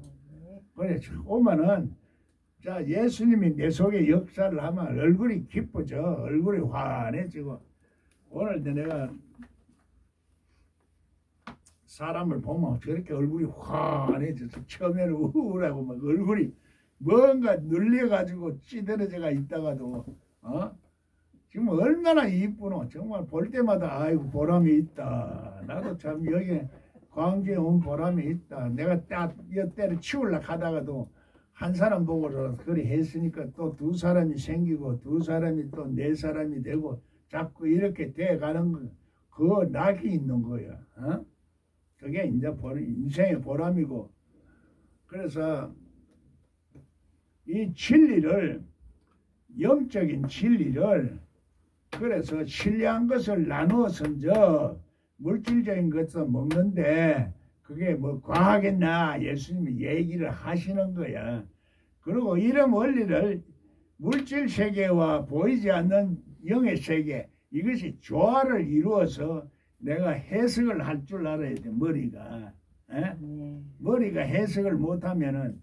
Speaker 1: 그래 오면은 자 예수님이 내 속에 역사를 하면 얼굴이 기뻐져. 얼굴이 환해지고 오늘도 내가 사람을 보면 저렇게 얼굴이 환해져서 처음에는 우울하고 막 얼굴이 뭔가 눌려가지고 찌들어져가 있다가도 지금 얼마나 이쁘노. 정말 볼 때마다 아이고 보람이 있다. 나도 참 여기 광주에 온 보람이 있다. 내가 딱 이때를 치우려고 하다가도 한 사람 보고서 그리 했으니까 또 두 사람이 생기고 두 사람이 또 네 사람이 되고 자꾸 이렇게 돼가는 거 그 낙이 있는 거야. 그게 이제 인생의 보람이고. 그래서 이 진리를 영적인 진리를 그래서 신뢰한 것을 나누어서 물질적인 것을 먹는데 그게 뭐 과하겠나 예수님이 얘기를 하시는 거야. 그리고 이런 원리를 물질 세계와 보이지 않는 영의 세계 이것이 조화를 이루어서 내가 해석을 할 줄 알아야 돼. 머리가 머리가 해석을 못하면은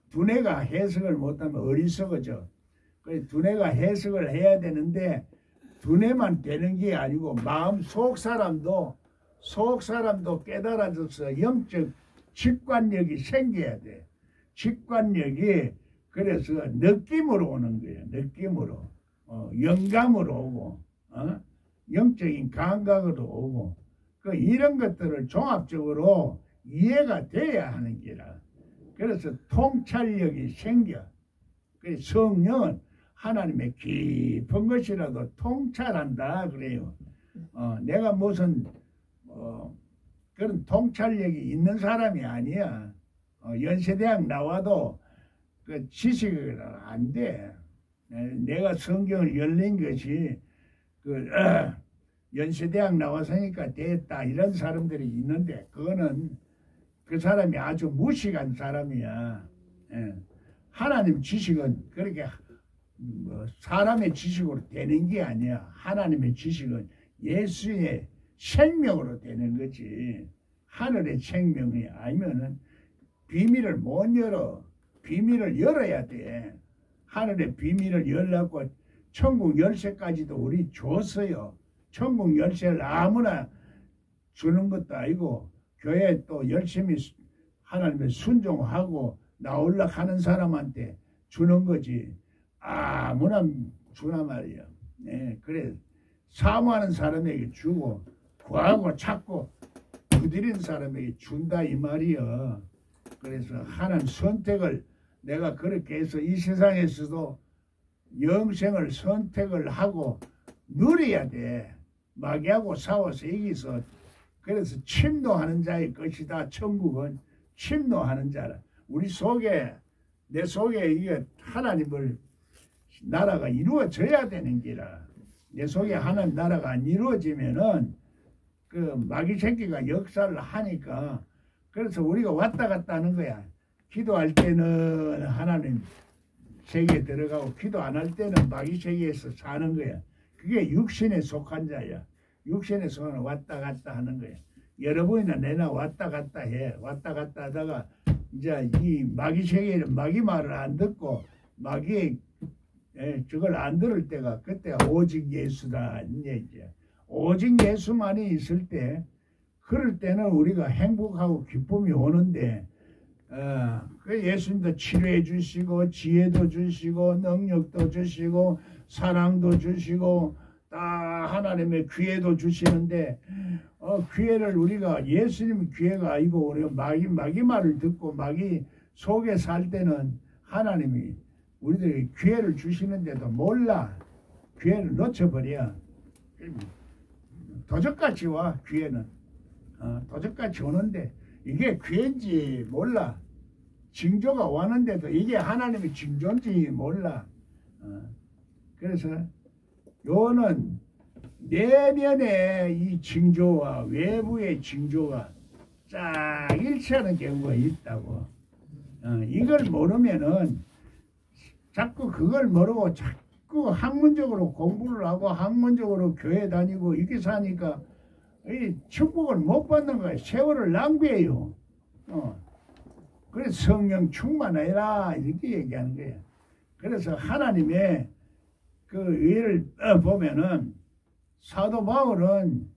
Speaker 1: 두뇌가 해석을 못하면 어리석어져. 그래서 두뇌가 해석을 해야 되는데 두뇌만 되는 게 아니고 마음 속 사람도 깨달아져서 영적 직관력이 생겨야 돼. 직관력이 그래서 느낌으로 오는 거예요. 느낌으로 영감으로 오고 영적인 감각으로 오고 이런 것들을 종합적으로 이해가 돼야 하는 게라. 그래서 통찰력이 생겨. 그래서 성령은 하나님의 깊은 것이라도 통찰한다 그래요. 내가 무슨 그런 통찰력이 있는 사람이 아니야. 연세대학 나와도 그 지식은 안 돼. 내가 성경을 열린 것이 연세대학 나와서니까 됐다 이런 사람들이 있는데 그거는 그 사람이 아주 무식한 사람이야. 하나님 지식은 그렇게 사람의 지식으로 되는 게 아니야. 하나님의 지식은 예수의 생명으로 되는 거지. 하늘의 생명이 아니면은 비밀을 못 열어. 비밀을 열어야 돼. 하늘의 비밀을 열라고 천국 열쇠까지도 우리 줬어요. 천국 열쇠를 아무나 주는 것도 아니고 교회 또 열심히 하나님의 순종하고 나오려고 하는 사람한테 주는 거지. 아무나 주나 말이야. 그래 사모하는 사람에게 주고 구하고 찾고 두드린 사람에게 준다 이 말이야. 그래서 하나님 선택을 내가 그렇게 해서 이 세상에서도 영생을 선택을 하고 누려야 돼. 마귀하고 싸워서 이기서 그래서 침노하는 자의 것이다. 천국은 침노하는 자라. 우리 속에 내 속에 이게 하나님을 나라가 이루어져야 되는 기라. 내 속에 하나님 나라가 안 이루어지면은 그 마귀 새끼가 역사를 하니까 그래서 우리가 왔다 갔다 하는 거야. 기도할 때는 하나님 세계에 들어가고 기도 안 할 때는 마귀 세계에서 사는 거야. 그게 육신에 속한 자야. 육신에 속한 왔다 갔다 하는 거야. 여러분이나 내나 왔다 갔다 해. 왔다 갔다 하다가 이제 이 마귀 세계는 마귀 말을 안 듣고 마귀의 저걸 안 들을 때가 그때 오직 예수다 이제 오직 예수만이 있을 때 그럴 때는 우리가 행복하고 기쁨이 오는데 그 예수님도 치료해 주시고 지혜도 주시고 능력도 주시고 사랑도 주시고 다 하나님의 기회도 주시는데 기회를 우리가 예수님 기회가 아니고 우리가 마귀 말을 듣고 마귀 속에 살 때는 하나님이 우리들에게 기회를 주시는데도 몰라. 기회를 놓쳐버려. 도적같이 와 기회는. 도적같이 오는데 이게 기회인지 몰라. 징조가 왔는데도 이게 하나님의 징조인지 몰라. 그래서 요는 내면의 이 징조와 외부의 징조가 쫙 일치하는 경우가 있다고. 이걸 모르면은 자꾸 그걸 모르고 자꾸 학문적으로 공부를 하고 학문적으로 교회 다니고 이렇게 사니까 이 축복을 못 받는 거예요. 세월을 낭비해요. 그래서 성령 충만해라 이렇게 얘기하는 거예요. 그래서 하나님의 그 예를 보면은 사도 바울은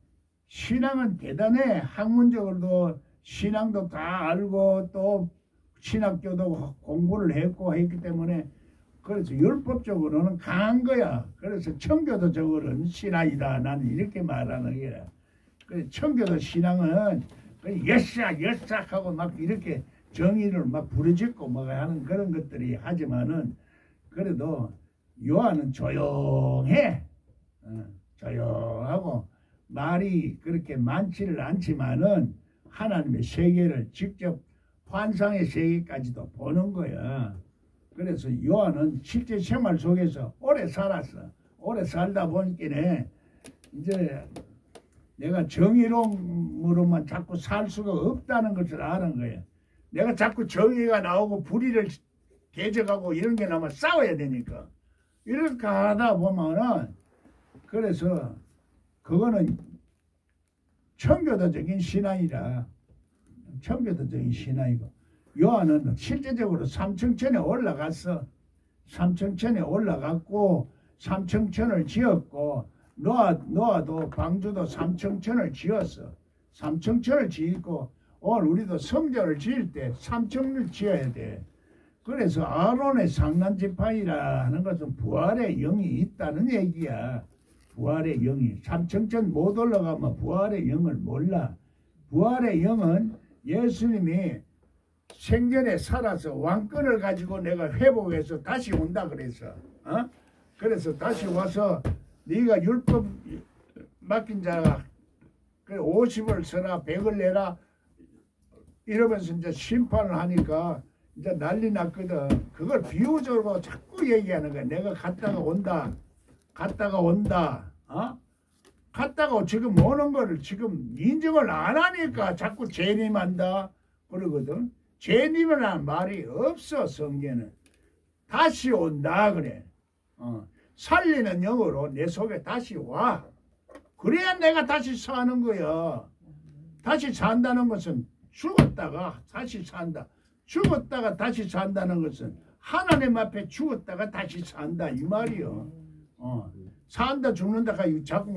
Speaker 1: 신앙은 대단해. 학문적으로도 신앙도 다 알고 또 신학교도 공부를 했기 때문에 그래서 율법적으로는 강한 거야. 그래서 청교도적으로는 신앙이다. 나는 이렇게 말하는 거야. 그래서 청교도 신앙은 예사 하고 막 이렇게 정의를 막 부르짖고 막 하는 그런 것들이 하지만은 그래도 요한은 조용해. 조용하고 말이 그렇게 많지를 않지만은 하나님의 세계를 직접 환상의 세계까지도 보는 거야. 그래서 요한은 실제 생활 속에서 오래 살았어. 오래 살다 보니까 이제 내가 정의로만 자꾸 살 수가 없다는 것을 아는 거야. 내가 자꾸 정의가 나오고 불의를 대적하고 이런 게 나면 싸워야 되니까. 이렇게 하다 보면은 그래서 그거는 청교도적인 신앙이라 청교도적인 신앙이고 요한은 실제적으로 삼층천에 올라갔어. 삼층천에 올라갔고 삼층천을 지었고 노아도 방주도 삼층천을 지었어. 삼층천을 지었고 오늘 우리도 성전을 지을 때 삼층을 지어야 돼. 그래서 아론의 상난지파이라 하는 것은 부활의 영이 있다는 얘기야. 부활의 영이. 삼층천 못 올라가면 부활의 영을 몰라. 부활의 영은 예수님이 생전에 살아서 왕권을 가지고 내가 회복해서 다시 온다 그래서. 그래서 다시 와서 네가 율법 맡긴 자가 50을 써라 100을 내라 이러면서 이제 심판을 하니까 이제 난리 났거든. 그걸 비유적으로 자꾸 얘기하는 거야. 내가 갔다가 온다. 갔다가 온다. 갔다가 지금 오는 거를 지금 인정을 안 하니까 자꾸 재림한다 그러거든. 재림이라는 말이 없어. 성경에는 다시 온다 그래. 살리는 영으로 내 속에 다시 와. 그래야 내가 다시 사는 거야. 다시 산다는 것은 죽었다가 다시 산다. 죽었다가 다시 산다는 것은 하나님 앞에 죽었다가 다시 산다 이 말이요. 산다 죽는다가 자꾸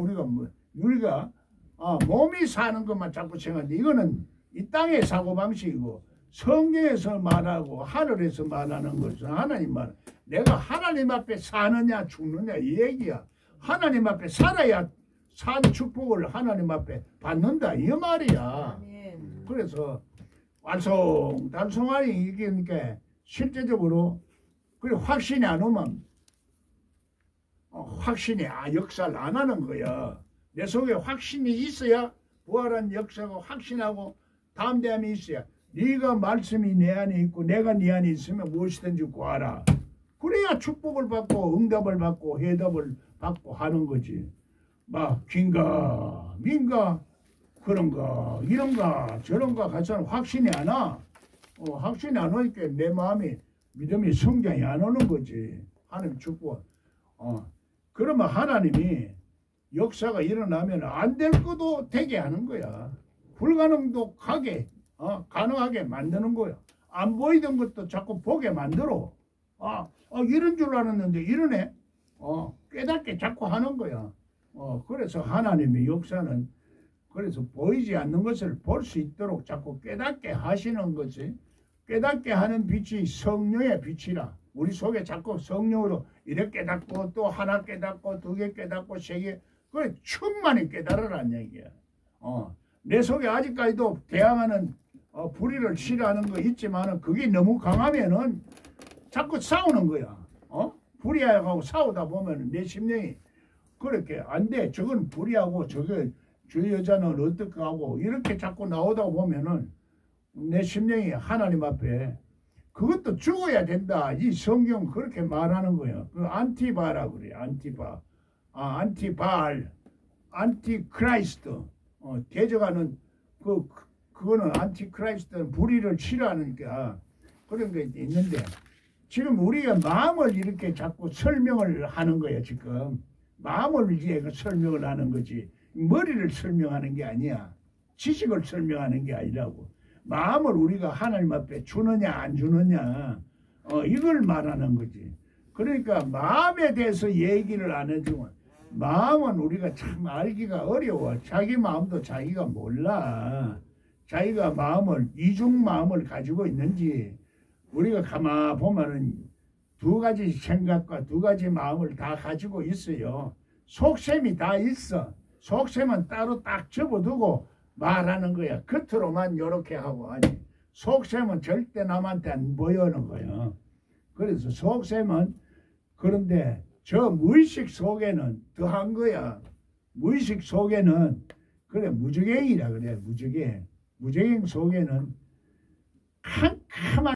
Speaker 1: 우리가 몸이 사는 것만 자꾸 생각하는데 이거는 이 땅의 사고방식이고 성경에서 말하고 하늘에서 말하는 것은 하나님 말. 내가 하나님 앞에 사느냐 죽느냐 이 얘기야. 하나님 앞에 살아야 산 축복을 하나님 앞에 받는다 이 말이야. 그래서 달성하니 이게 그러니까 실제적으로 그래 확신이 안 오면 확신이 역사를 안 하는 거야. 내 속에 확신이 있어야 부활한 역사가 확신하고 담대함이 있어야 네가 말씀이 내 안에 있고 내가 네 안에 있으면 무엇이든지 구하라. 그래야 축복을 받고 응답을 받고 해답을 받고 하는 거지. 막 긴가 민가 그런가 이런가 저런가 가서는 확신이 안 와. 확신이 안 오니까 내 마음이 믿음이 성장이 안 오는 거지. 하나님 축복. 그러면 하나님이 역사가 일어나면 안 될 것도 되게 하는 거야. 불가능도 가능하게 만드는 거야. 안 보이던 것도 자꾸 보게 만들어. 이런 줄 알았는데 이러네. 깨닫게 자꾸 하는 거야. 그래서 하나님의 역사는 그래서 보이지 않는 것을 볼 수 있도록 자꾸 깨닫게 하시는 것이 깨닫게 하는 빛이 성령의 빛이라. 우리 속에 자꾸 성령으로 이렇게 깨닫고 또 하나 깨닫고 두 개 깨닫고 세 개 그래 충만히 깨달으라는 얘기야. 내 속에 아직까지도 대항하는 불의를 싫어하는 거 있지만은 그게 너무 강하면은 자꾸 싸우는 거야. 불의하고 싸우다 보면은 내 심령이 그렇게 안 돼. 저건 불의하고 저게 저 여자는 어떻게 하고 이렇게 자꾸 나오다 보면은 내 심령이 하나님 앞에 그것도 죽어야 된다. 이 성경 그렇게 말하는 거예요. 그 안티바라고 그래요. 안티바. 안티바알. 안티크라이스트. 대적하는 그거는 안티크라이스트는 불의를 싫어하니까 그런 게 있는데 지금 우리가 마음을 이렇게 자꾸 설명을 하는 거예요. 지금 마음을 이제 설명을 하는 거지 머리를 설명하는 게 아니야. 지식을 설명하는 게 아니라고. 마음을 우리가 하나님 앞에 주느냐 안 주느냐 이걸 말하는 거지. 그러니까 마음에 대해서 얘기를 안 해주면 마음은 우리가 참 알기가 어려워. 자기 마음도 자기가 몰라. 자기가 마음을 이중 마음을 가지고 있는지 우리가 가만 보면은 두 가지 생각과 두 가지 마음을 다 가지고 있어요. 속셈이 다 있어. 속셈은 따로 딱 접어두고 말하는 거야. 겉으로만 이렇게 하고 아니 속셈은 절대 남한테 안 보여는 거야. 그래서 속셈은 그런데 저 무의식 속에는 더한 거야. 무의식 속에는 그래 무저갱이라 그래. 무저갱 속에는 캄캄한